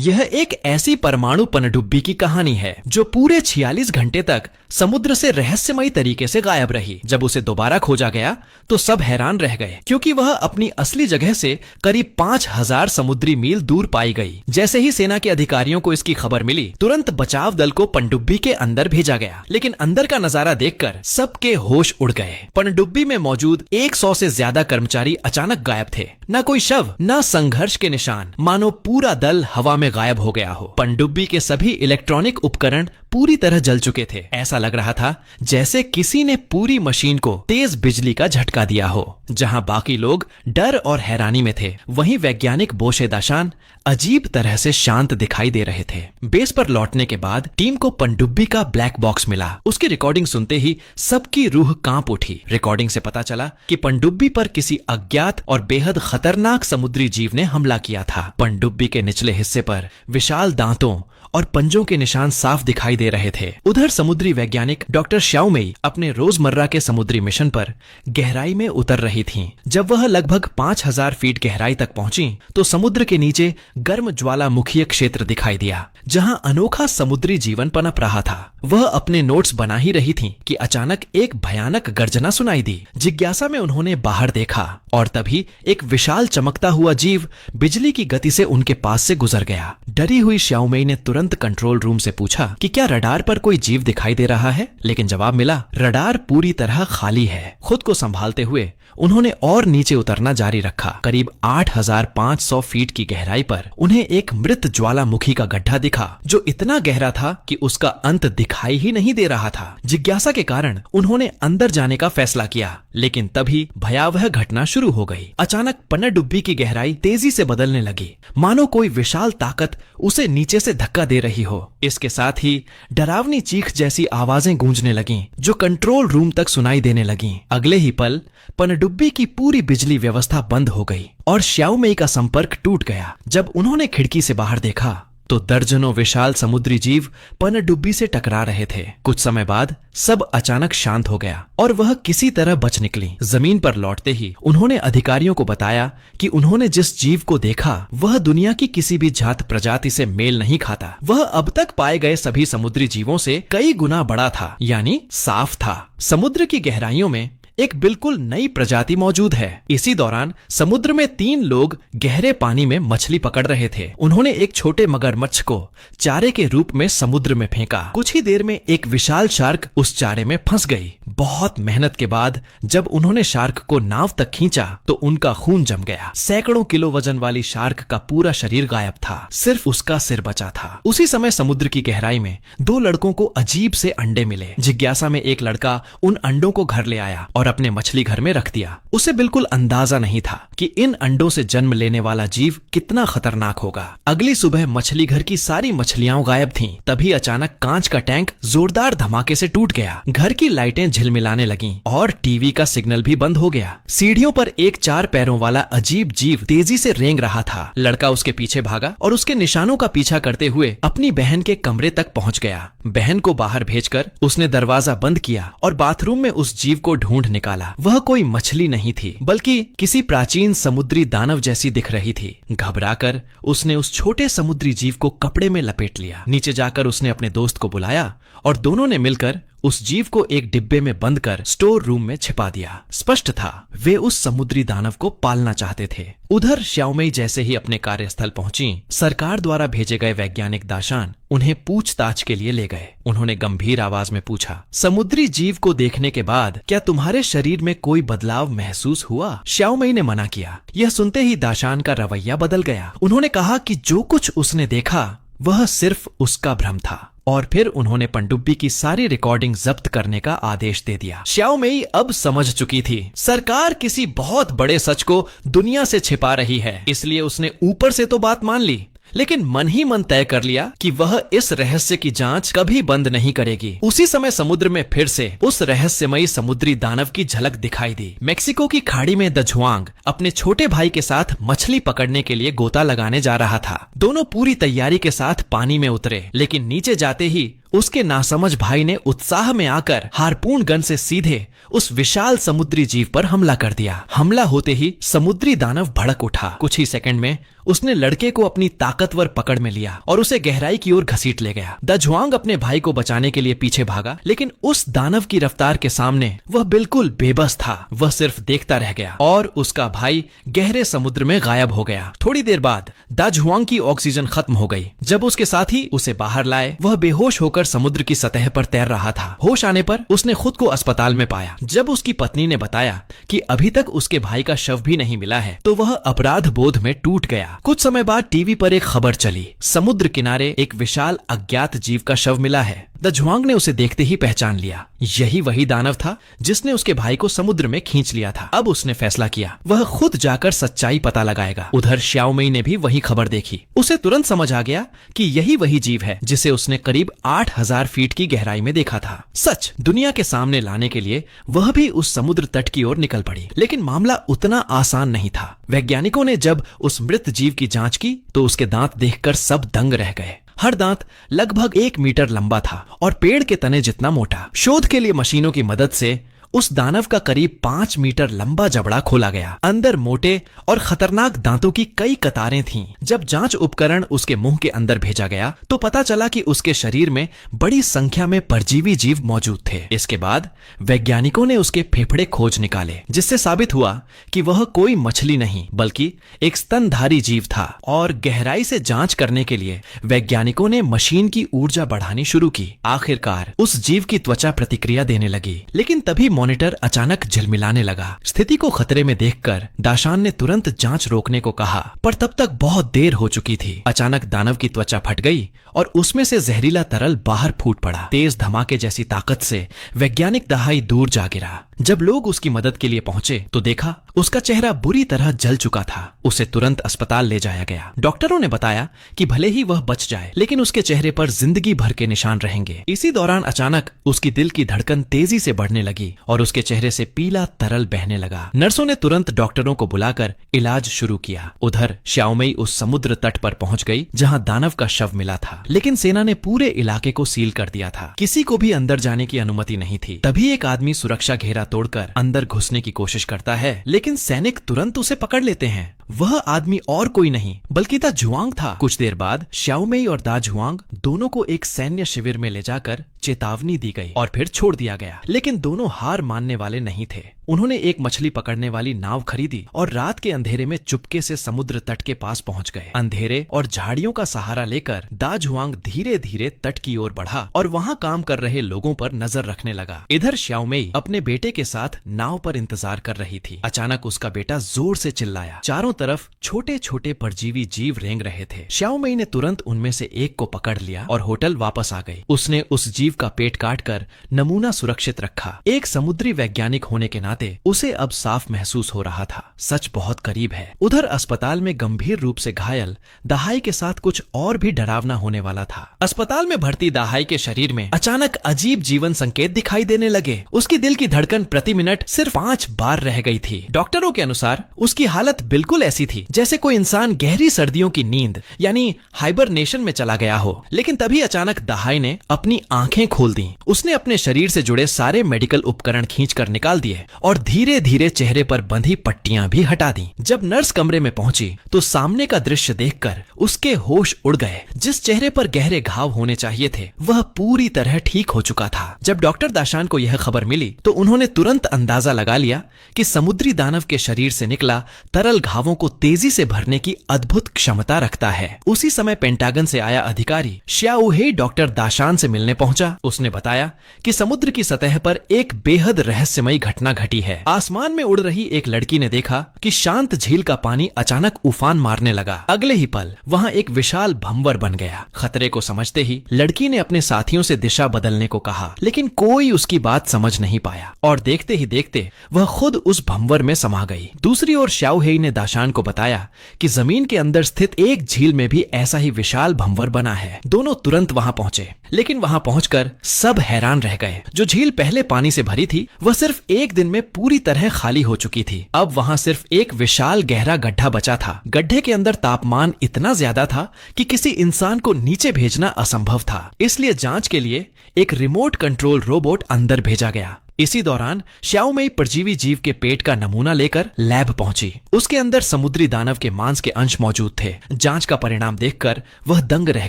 यह एक ऐसी परमाणु पनडुब्बी की कहानी है जो पूरे 46 घंटे तक समुद्र से रहस्यमयी तरीके से गायब रही। जब उसे दोबारा खोजा गया तो सब हैरान रह गए, क्योंकि वह अपनी असली जगह से करीब 5000 समुद्री मील दूर पाई गई। जैसे ही सेना के अधिकारियों को इसकी खबर मिली, तुरंत बचाव दल को पनडुब्बी के अंदर भेजा गया। लेकिन अंदर का नजारा देखकर सबके होश उड़ गए। पनडुब्बी में मौजूद 100 से ज्यादा कर्मचारी अचानक गायब थे। न कोई शव, न संघर्ष के निशान, मानो पूरा दल हवा में गायब हो गया हो। पनडुब्बी के सभी इलेक्ट्रॉनिक उपकरण पूरी तरह जल चुके थे। ऐसा लग रहा था जैसे किसी ने पूरी मशीन को तेज बिजली का झटका दिया हो। जहां बाकी लोग डर और हैरानी में थे, वहीं वैज्ञानिक बोशे दाशान अजीब तरह से शांत दिखाई दे रहे थे। बेस पर लौटने के बाद टीम को पनडुब्बी का ब्लैक बॉक्स मिला। उसकी रिकॉर्डिंग सुनते ही सबकी रूह कांप उठी। रिकॉर्डिंग से पता चला कि पनडुब्बी पर किसी अज्ञात और बेहद खतरनाक समुद्री जीव ने हमला किया था। पनडुब्बी के निचले हिस्से पर विशाल दांतों और पंजों के निशान साफ दिखाई दे रहे थे। उधर समुद्री वैज्ञानिक डॉक्टर श्याओमेई अपने रोजमर्रा के समुद्री मिशन पर गहराई में उतर रही थीं। जब वह लगभग 5000 फीट गहराई तक पहुंची तो समुद्र के नीचे गर्म ज्वालामुखीय क्षेत्र दिखाई दिया, जहां अनोखा समुद्री जीवन पनप रहा था। वह अपने नोट्स बना ही रही थीं कि अचानक एक भयानक गर्जना सुनाई दी। जिज्ञासा में उन्होंने बाहर देखा और तभी एक विशाल चमकता हुआ जीव बिजली की गति से उनके पास से गुजर गया। डरी हुई श्याओमेई ने तुरंत कंट्रोल रूम से पूछा कि क्या रडार पर कोई जीव दिखाई दे रहा है, लेकिन जवाब मिला, रडार पूरी तरह खाली है। खुद को संभालते हुए उन्होंने और नीचे उतरना जारी रखा। करीब 8500 फीट की गहराई पर उन्हें एक मृत ज्वालामुखी का गड्ढा दिखा, जो इतना गहरा था कि उसका अंत दिखाई ही नहीं दे रहा था। जिज्ञासा के कारण उन्होंने अंदर जाने का फैसला किया, लेकिन तभी भयावह घटना शुरू हो गई। अचानक पनडुब्बी की गहराई तेजी से बदलने लगी, मानो कोई विशाल ताकत उसे नीचे से धक्का दे रही हो। इसके साथ ही डरावनी चीख जैसी आवाजें गूंजने लगीं, जो कंट्रोल रूम तक सुनाई देने लगीं। अगले ही पल पनडुब्बी की पूरी बिजली व्यवस्था बंद हो गई और श्याओमेई का संपर्क टूट गया। जब उन्होंने खिड़की से बाहर देखा तो दर्जनों विशाल समुद्री जीव पनडुब्बी से टकरा रहे थे। कुछ समय बाद सब अचानक शांत हो गया और वह किसी तरह बच निकली। जमीन पर लौटते ही उन्होंने अधिकारियों को बताया कि उन्होंने जिस जीव को देखा वह दुनिया की किसी भी जात प्रजाति से मेल नहीं खाता। वह अब तक पाए गए सभी समुद्री जीवों से कई गुना बड़ा था, यानी साफ था। समुद्र की गहराइयों में एक बिल्कुल नई प्रजाति मौजूद है। इसी दौरान समुद्र में 3 लोग गहरे पानी में मछली पकड़ रहे थे। उन्होंने एक छोटे मगरमच्छ को चारे के रूप में समुद्र में फेंका। कुछ ही देर में एक विशाल शार्क उस चारे में फंस गई। बहुत मेहनत के बाद जब उन्होंने शार्क को नाव तक खींचा तो उनका खून जम गया। सैकड़ों किलो वजन वाली शार्क का पूरा शरीर गायब था, सिर्फ उसका सिर बचा था। उसी समय समुद्र की गहराई में 2 लड़कों को अजीब से अंडे मिले। जिज्ञासा में एक लड़का उन अंडों को घर ले आया और अपने मछली घर में रख दिया। उसे बिल्कुल अंदाजा नहीं था कि इन अंडों से जन्म लेने वाला जीव कितना खतरनाक होगा। अगली सुबह मछली घर की सारी मछलियां गायब थीं। तभी अचानक कांच का टैंक जोरदार धमाके से टूट गया। घर की लाइटें झिलमिलाने लगीं और टीवी का सिग्नल भी बंद हो गया। सीढ़ियों पर एक 4 पैरों वाला अजीब जीव तेजी से रेंग रहा था। लड़का उसके पीछे भागा और उसके निशानों का पीछा करते हुए अपनी बहन के कमरे तक पहुंच गया। बहन को बाहर भेजकर उसने दरवाजा बंद किया और बाथरूम में उस जीव को ढूंढ निकाला। वह कोई मछली नहीं थी, बल्कि किसी प्राचीन समुद्री दानव जैसी दिख रही थी। घबराकर उसने उस छोटे समुद्री जीव को कपड़े में लपेट लिया। नीचे जाकर उसने अपने दोस्त को बुलाया और दोनों ने मिलकर उस जीव को एक डिब्बे में बंद कर स्टोर रूम में छिपा दिया। स्पष्ट था वे उस समुद्री दानव को पालना चाहते थे। उधर श्याओमेई जैसे ही अपने कार्यस्थल पहुंची, सरकार द्वारा भेजे गए वैज्ञानिक दाशान उन्हें पूछताछ के लिए ले गए। उन्होंने गंभीर आवाज में पूछा, समुद्री जीव को देखने के बाद क्या तुम्हारे शरीर में कोई बदलाव महसूस हुआ? श्याओमेई ने मना किया। यह सुनते ही दाशान का रवैया बदल गया। उन्होंने कहा कि जो कुछ उसने देखा वह सिर्फ उसका भ्रम था और फिर उन्होंने पनडुब्बी की सारी रिकॉर्डिंग जब्त करने का आदेश दे दिया। श्याओमेई अब समझ चुकी थी सरकार किसी बहुत बड़े सच को दुनिया से छिपा रही है, इसलिए उसने ऊपर से तो बात मान ली, लेकिन मन ही मन तय कर लिया कि वह इस रहस्य की जांच कभी बंद नहीं करेगी। उसी समय समुद्र में फिर से उस रहस्यमयी समुद्री दानव की झलक दिखाई दी। मेक्सिको की खाड़ी में द झुआंग अपने छोटे भाई के साथ मछली पकड़ने के लिए गोता लगाने जा रहा था। दोनों पूरी तैयारी के साथ पानी में उतरे, लेकिन नीचे जाते ही उसके नासमझ भाई ने उत्साह में आकर हारपून गन से सीधे उस विशाल समुद्री जीव पर हमला कर दिया। हमला होते ही समुद्री दानव भड़क उठा। कुछ ही सेकंड में उसने लड़के को अपनी ताकतवर पकड़ में लिया और उसे गहराई की ओर घसीट ले गया। दझुआंग अपने भाई को बचाने के लिए पीछे भागा, लेकिन उस दानव की रफ्तार के सामने वह बिल्कुल बेबस था। वह सिर्फ देखता रह गया और उसका भाई गहरे समुद्र में गायब हो गया। थोड़ी देर बाद दाझुआंग की ऑक्सीजन खत्म हो गई। जब उसके साथी उसे बाहर लाए, वह बेहोश होकर समुद्र की सतह पर तैर रहा था। होश आने पर उसने खुद को अस्पताल में पाया। जब उसकी पत्नी ने बताया कि अभी तक उसके भाई का शव भी नहीं मिला है, तो वह अपराध बोध में टूट गया। कुछ समय बाद टीवी पर एक खबर चली, समुद्र किनारे एक विशाल अज्ञात जीव का शव मिला है। दझुआंग ने उसे देखते ही पहचान लिया। यही वही दानव था जिसने उसके भाई को समुद्र में खींच लिया था। अब उसने फैसला किया वह खुद जाकर सच्चाई पता लगाएगा। उधर श्याओमई ने भी वही खबर देखी। उसे तुरंत समझ आ गया कि यही वही जीव है जिसे उसने करीब 8000 फीट की गहराई में देखा था। सच दुनिया के सामने लाने के लिए वह भी उस समुद्र तट की ओर निकल पड़ी, लेकिन मामला उतना आसान नहीं था। वैज्ञानिकों ने जब उस मृत जीव की जांच की तो उसके दांत देखकर सब दंग रह गए। हर दांत लगभग 1 मीटर लंबा था और पेड़ के तने जितना मोटा। शोध के लिए मशीनों की मदद से उस दानव का करीब 5 मीटर लंबा जबड़ा खोला गया। अंदर मोटे और खतरनाक दांतों की कई कतारें थीं। जब जांच उपकरण उसके मुंह के अंदर भेजा गया तो पता चला कि उसके शरीर में बड़ी संख्या में परजीवी जीव मौजूद थे। इसके बाद वैज्ञानिकों ने उसके फेफड़े खोज निकाले, जिससे साबित हुआ कि वह कोई मछली नहीं बल्कि एक स्तनधारी जीव था। और गहराई से जांच करने के लिए वैज्ञानिकों ने मशीन की ऊर्जा बढ़ानी शुरू की। आखिरकार उस जीव की त्वचा प्रतिक्रिया देने लगी, लेकिन तभी मॉनिटर अचानक झिलमिलाने लगा। स्थिति को खतरे में देखकर दाशान ने तुरंत जांच रोकने को कहा, पर तब तक बहुत देर हो चुकी थी। अचानक दानव की त्वचा फट गई और उसमें से जहरीला तरल बाहर फूट पड़ा। तेज धमाके जैसी ताकत से वैज्ञानिक दहाई दूर जा गिरा। जब लोग उसकी मदद के लिए पहुंचे तो देखा उसका चेहरा बुरी तरह जल चुका था। उसे तुरंत अस्पताल ले जाया गया। डॉक्टरों ने बताया कि भले ही वह बच जाए, लेकिन उसके चेहरे पर जिंदगी भर के निशान रहेंगे। इसी दौरान अचानक उसकी दिल की धड़कन तेजी से बढ़ने लगी और उसके चेहरे से पीला तरल बहने लगा। नर्सों ने तुरंत डॉक्टरों को बुलाकर इलाज शुरू किया। उधर श्याओमई उस समुद्र तट पर पहुंच गई जहां दानव का शव मिला था, लेकिन सेना ने पूरे इलाके को सील कर दिया था। किसी को भी अंदर जाने की अनुमति नहीं थी। तभी एक आदमी सुरक्षा घेरा तोड़कर अंदर घुसने की कोशिश करता है, लेकिन सैनिक तुरंत उसे पकड़ लेते हैं। वह आदमी और कोई नहीं बल्कि दाझुआंग था। कुछ देर बाद श्याओमई और दाझुआंग दोनों को एक सैन्य शिविर में ले जाकर चेतावनी दी गई और फिर छोड़ दिया गया। लेकिन दोनों हार मानने वाले नहीं थे। उन्होंने एक मछली पकड़ने वाली नाव खरीदी और रात के अंधेरे में चुपके से समुद्र तट के पास पहुंच गए। अंधेरे और झाड़ियों का सहारा लेकर दाझुआंग धीरे धीरे तट की ओर बढ़ा और वहां काम कर रहे लोगों पर नजर रखने लगा। इधर श्याओमई अपने बेटे के साथ नाव पर इंतजार कर रही थी। अचानक उसका बेटा जोर से चिल्लाया। चारों तरफ छोटे छोटे परजीवी जीव रेंग रहे थे। श्याओमई ने तुरंत उनमें से एक को पकड़ लिया और होटल वापस आ गई। उसने उस जीव का पेट काटकर नमूना सुरक्षित रखा। एक समुद्री वैज्ञानिक होने के नाते उसे अब साफ महसूस हो रहा था, सच बहुत करीब है। उधर अस्पताल में गंभीर रूप से घायल दहाई के साथ कुछ और भी डरावना होने वाला था। अस्पताल में भर्ती दहाई के शरीर में अचानक अजीब जीवन संकेत दिखाई देने लगे। उसकी दिल की धड़कन प्रति मिनट सिर्फ 5 बार रह गई थी। डॉक्टरों के अनुसार उसकी हालत बिल्कुल ऐसी थी जैसे कोई इंसान गहरी सर्दियों की नींद यानी हाइबरनेशन में चला गया हो। लेकिन तभी अचानक दहाई ने अपनी आंखें खोल दी। उसने अपने शरीर से जुड़े सारे मेडिकल उपकरण खींचकर निकाल दिए और धीरे धीरे चेहरे पर बंधी पट्टियां भी हटा दी। जब नर्स कमरे में पहुंची तो सामने का दृश्य देखकर उसके होश उड़ गए। जिस चेहरे पर गहरे घाव होने चाहिए थे वह पूरी तरह ठीक हो चुका था। जब डॉक्टर दाशान को यह खबर मिली तो उन्होंने तुरंत अंदाजा लगा लिया कि समुद्री दानव के शरीर से निकला तरल घावों को तेजी से भरने की अद्भुत क्षमता रखता है। उसी समय पेंटागन से आया अधिकारी श्याओहेई डॉक्टर दाशान से मिलने पहुंचा। उसने बताया कि समुद्र की सतह पर एक बेहद रहस्यमयी घटना घटी है। आसमान में उड़ रही एक लड़की ने देखा कि शांत झील का पानी अचानक उफान मारने लगा। अगले ही पल वहां एक विशाल भंवर बन गया। खतरे को समझते ही लड़की ने अपने साथियों से दिशा बदलने को कहा, लेकिन कोई उसकी बात समझ नहीं पाया और देखते ही देखते वह खुद उस भंवर में समा गई। दूसरी ओर श्याओहेई ने दाशान को बताया कि जमीन के अंदर स्थित एक झील में भी ऐसा ही विशाल भंवर बना है। दोनों तुरंत वहां पहुंचे, लेकिन वहां पहुंचकर सब हैरान रह गए। जो झील पहले पानी से भरी थी वह सिर्फ एक दिन में पूरी तरह खाली हो चुकी थी। अब वहां सिर्फ एक विशाल गहरा गड्ढा बचा था। गड्ढे के अंदर तापमान इतना ज्यादा था कि किसी इंसान को नीचे भेजना असंभव था। इसलिए जांच के लिए एक रिमोट कंट्रोल रोबोट अंदर भेजा गया। इसी दौरान श्याओमेई परजीवी जीव के पेट का नमूना लेकर लैब पहुंची। उसके अंदर समुद्री दानव के मांस के अंश मौजूद थे। जांच का परिणाम देखकर वह दंग रह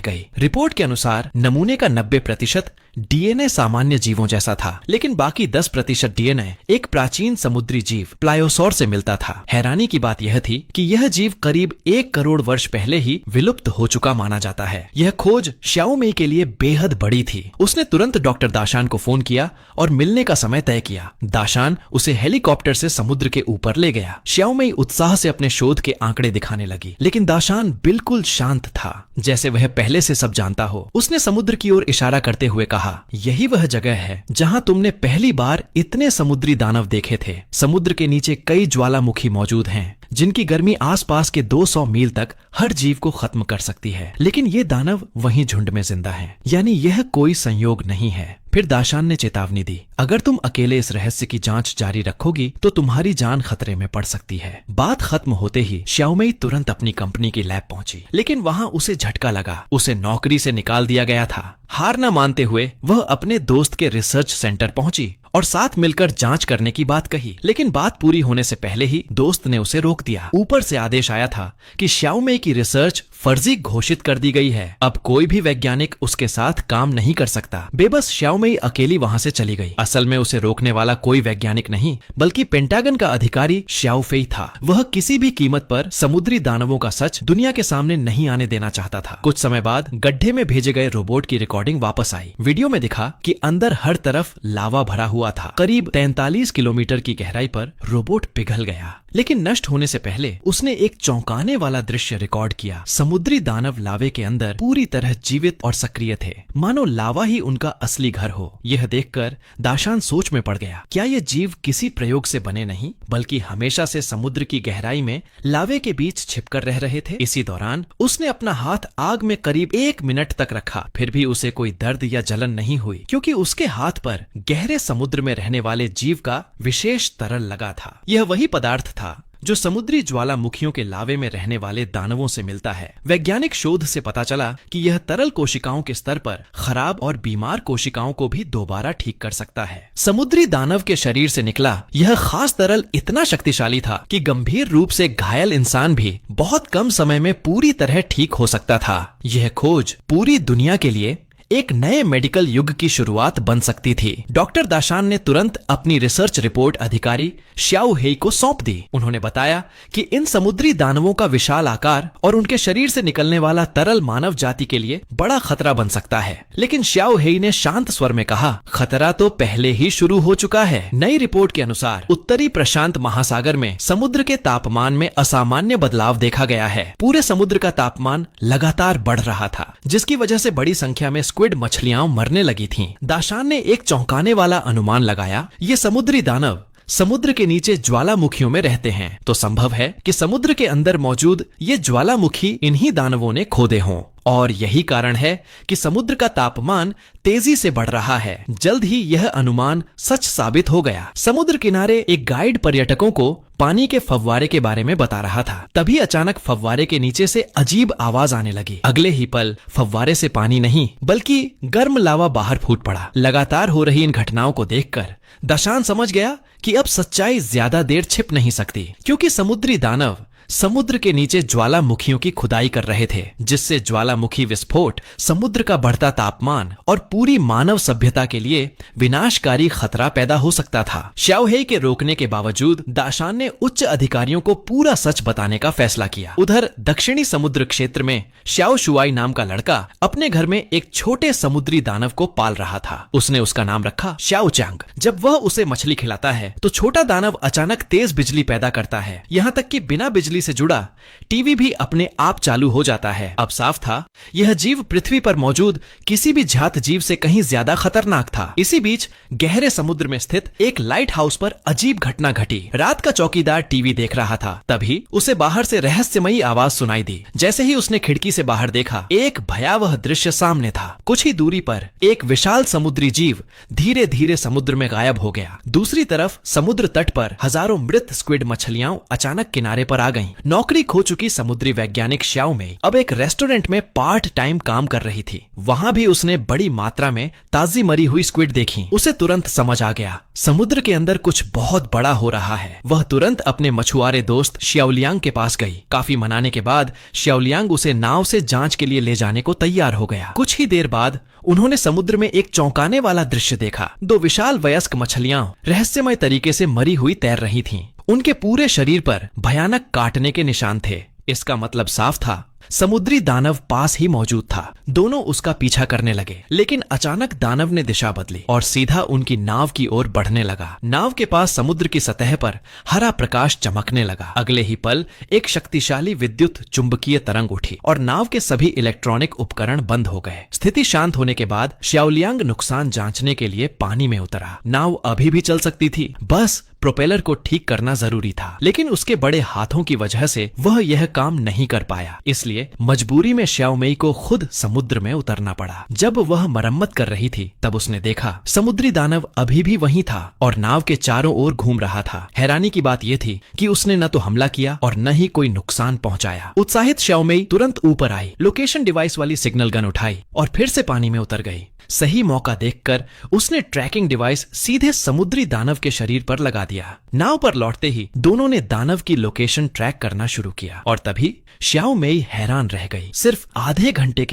गई। रिपोर्ट के अनुसार नमूने का 90% डीएनए सामान्य जीवों जैसा था, लेकिन बाकी 10% डीएनए एक प्राचीन समुद्री जीव प्लायोसौर से मिलता था। हैरानी की बात यह थी कि यह जीव करीब 1 करोड़ वर्ष पहले ही विलुप्त हो चुका माना जाता है। यह खोज श्याओमेई के लिए बेहद बड़ी थी। उसने तुरंत डॉक्टर दाशान को फोन किया और मिलने का समय तय किया। दाशान उसे हेलीकॉप्टर से समुद्र के ऊपर ले गया। श्याओमेई उत्साह से अपने शोध के आंकड़े दिखाने लगी, लेकिन दाशान बिल्कुल शांत था, जैसे वह पहले से सब जानता हो। उसने समुद्र की ओर इशारा करते हुए कहा, यही वह जगह है जहां तुमने पहली बार इतने समुद्री दानव देखे थे। समुद्र के नीचे कई ज्वालामुखी मौजूद हैं, जिनकी गर्मी आसपास के 200 मील तक हर जीव को खत्म कर सकती है, लेकिन ये दानव वहीं झुंड में जिंदा हैं। यानी यह कोई संयोग नहीं है। फिर दाशान ने चेतावनी दी, अगर तुम अकेले इस रहस्य की जांच जारी रखोगी तो तुम्हारी जान खतरे में पड़ सकती है। बात खत्म होते ही श्याओमेई तुरंत अपनी कंपनी की लैब पहुंची, लेकिन वहां उसे झटका लगा। उसे नौकरी से निकाल दिया गया था। हार न मानते हुए वह अपने दोस्त के रिसर्च सेंटर पहुंची और साथ मिलकर जांच करने की बात कही, लेकिन बात पूरी होने से पहले ही दोस्त ने उसे रोक दिया। ऊपर से आदेश आया था कि श्याओमेई की रिसर्च फर्जी घोषित कर दी गई है। अब कोई भी वैज्ञानिक उसके साथ काम नहीं कर सकता। बेबस श्याओमेई अकेली वहां से चली गई। असल में उसे रोकने वाला कोई वैज्ञानिक नहीं, बल्कि पेंटागन का अधिकारी श्याओफेई था। वह किसी भी कीमत पर समुद्री दानवों का सच दुनिया के सामने नहीं आने देना चाहता था। कुछ समय बाद गड्ढे में भेजे गए रोबोट की रिकॉर्डिंग वापस आई। वीडियो में दिखा कि अंदर हर तरफ लावा भरा हुआ था। करीब 43 किलोमीटर की गहराई पर रोबोट पिघल गया, लेकिन नष्ट होने से पहले उसने एक चौंकाने वाला दृश्य रिकॉर्ड किया। समुद्री दानव लावे के अंदर पूरी तरह जीवित और सक्रिय थे, मानो लावा ही उनका असली घर हो। यह देखकर दाशान सोच में पड़ गया, क्या ये जीव किसी प्रयोग से बने नहीं, बल्कि हमेशा से समुद्र की गहराई में लावे के बीच छिपकर रह रहे थे। इसी दौरान उसने अपना हाथ आग में करीब 1 मिनट तक रखा, फिर भी उसे कोई दर्द या जलन नहीं हुई, क्योंकि उसके हाथ पर गहरे समुद्र में रहने वाले जीव का विशेष तरल लगा था। यह वही पदार्थ था जो समुद्री ज्वालामुखियों के लावे में रहने वाले दानवों से मिलता है। वैज्ञानिक शोध से पता चला कि यह तरल कोशिकाओं के स्तर पर खराब और बीमार कोशिकाओं को भी दोबारा ठीक कर सकता है। समुद्री दानव के शरीर से निकला यह खास तरल इतना शक्तिशाली था कि गंभीर रूप से घायल इंसान भी बहुत कम समय में पूरी तरह ठीक हो सकता था। यह खोज पूरी दुनिया के लिए एक नए मेडिकल युग की शुरुआत बन सकती थी। डॉक्टर दाशान ने तुरंत अपनी रिसर्च रिपोर्ट अधिकारी श्याओहेई को सौंप दी। उन्होंने बताया कि इन समुद्री दानवों का विशाल आकार और उनके शरीर से निकलने वाला तरल मानव जाति के लिए बड़ा खतरा बन सकता है। लेकिन श्याओहेई ने शांत स्वर में कहा, खतरा तो पहले ही शुरू हो चुका है। नई रिपोर्ट के अनुसार उत्तरी प्रशांत महासागर में समुद्र के तापमान में असामान्य बदलाव देखा गया है। पूरे समुद्र का तापमान लगातार बढ़ रहा था, जिसकी वजह से बड़ी संख्या में स्क्विड मछलियां मरने लगी थीं। दाशान ने एक चौंकाने वाला अनुमान लगाया, ये समुद्री दानव समुद्र के नीचे ज्वालामुखियों में रहते हैं, तो संभव है कि समुद्र के अंदर मौजूद ये ज्वालामुखी इन्हीं दानवों ने खोदे हों। और यही कारण है कि समुद्र का तापमान तेजी से बढ़ रहा है। जल्द ही यह अनुमान सच साबित हो गया। समुद्र किनारे एक गाइड पर्यटकों को पानी के फव्वारे के बारे में बता रहा था। तभी अचानक फव्वारे के नीचे से अजीब आवाज आने लगी। अगले ही पल फव्वारे से पानी नहीं बल्कि गर्म लावा बाहर फूट पड़ा। लगातार हो रही इन घटनाओं को देखकर दाशान समझ गया कि अब सच्चाई ज्यादा देर छिप नहीं सकती, क्योंकि समुद्री दानव समुद्र के नीचे ज्वालामुखियों की खुदाई कर रहे थे, जिससे ज्वालामुखी विस्फोट, समुद्र का बढ़ता तापमान और पूरी मानव सभ्यता के लिए विनाशकारी खतरा पैदा हो सकता था। श्याओहेई के रोकने के बावजूद दाशान ने उच्च अधिकारियों को पूरा सच बताने का फैसला किया। उधर दक्षिणी समुद्र क्षेत्र में श्याओ शुआई नाम का लड़का अपने घर में एक छोटे समुद्री दानव को पाल रहा था। उसने उसका नाम रखा श्याओ चांग। जब वह उसे मछली खिलाता है तो छोटा दानव अचानक तेज बिजली पैदा करता है, यहाँ तक कि बिना बिजली से जुड़ा टीवी भी अपने आप चालू हो जाता है। अब साफ था यह जीव पृथ्वी पर मौजूद किसी भी जात जीव से कहीं ज्यादा खतरनाक था। इसी बीच गहरे समुद्र में स्थित एक लाइट हाउस पर अजीब घटना घटी। रात का चौकीदार टीवी देख रहा था, तभी उसे बाहर से रहस्यमयी आवाज सुनाई दी। जैसे ही उसने खिड़की से बाहर देखा, एक भयावह दृश्य सामने था। कुछ ही दूरी पर एक विशाल समुद्री जीव धीरे धीरे समुद्र में गायब हो गया। दूसरी तरफ समुद्र तट पर हजारों मृत स्क्विड मछलियां अचानक किनारे पर आ गईं। गईं। नौकरी खो चुकी समुद्री वैज्ञानिक श्याओ मेई अब एक रेस्टोरेंट में पार्ट टाइम काम कर रही थी। वहाँ भी उसने बड़ी मात्रा में ताजी मरी हुई स्क्विड देखी। उसे तुरंत समझ आ गया समुद्र के अंदर कुछ बहुत बड़ा हो रहा है। वह तुरंत अपने मछुआरे दोस्त श्याओलियांग के पास गई। काफी मनाने के बाद श्याओलियांग उसे नाव से जांच के लिए ले जाने को तैयार हो गया। कुछ ही देर बाद उन्होंने समुद्र में एक चौंकाने वाला दृश्य देखा। दो विशाल वयस्क मछलियां रहस्यमय तरीके से मरी हुई तैर रही थीं। उनके पूरे शरीर पर भयानक काटने के निशान थे। इसका मतलब साफ था, समुद्री दानव पास ही मौजूद था। दोनों उसका पीछा करने लगे, लेकिन अचानक दानव ने दिशा बदली और सीधा उनकी नाव की ओर बढ़ने लगा। नाव के पास समुद्र की सतह पर हरा प्रकाश चमकने लगा। अगले ही पल एक शक्तिशाली विद्युत चुंबकीय तरंग उठी और नाव के सभी इलेक्ट्रॉनिक उपकरण बंद हो गए। स्थिति शांत होने के बाद श्याओलियांग नुकसान जांचने के लिए पानी में उतरा। नाव अभी भी चल सकती थी, बस प्रोपेलर को ठीक करना जरूरी था। लेकिन उसके बड़े हाथों की वजह से वह यह काम नहीं कर पाया। इसलिए मजबूरी में श्याओ मेई को खुद समुद्र में उतरना पड़ा। जब वह मरम्मत कर रही थी तब उसने देखा समुद्री दानव अभी भी वहीं था और नाव के चारों ओर घूम रहा था। हैरानी की बात यह थी कि उसने न तो हमला किया और न ही कोई नुकसान पहुंचाया। उत्साहित श्याओ मेई तुरंत ऊपर आई, लोकेशन डिवाइस वाली सिग्नल गन उठाई और फिर से पानी में उतर गई। सही मौका देखकर उसने ट्रैकिंग डिवाइस सीधे समुद्री दानव के शरीर पर लगा दिया। नाव पर लौटते ही दोनों ने दानव की लोकेशन ट्रैक करना शुरू किया और तभी श्याओ मेई हैरान रह गई। सिर्फ आधे घंटे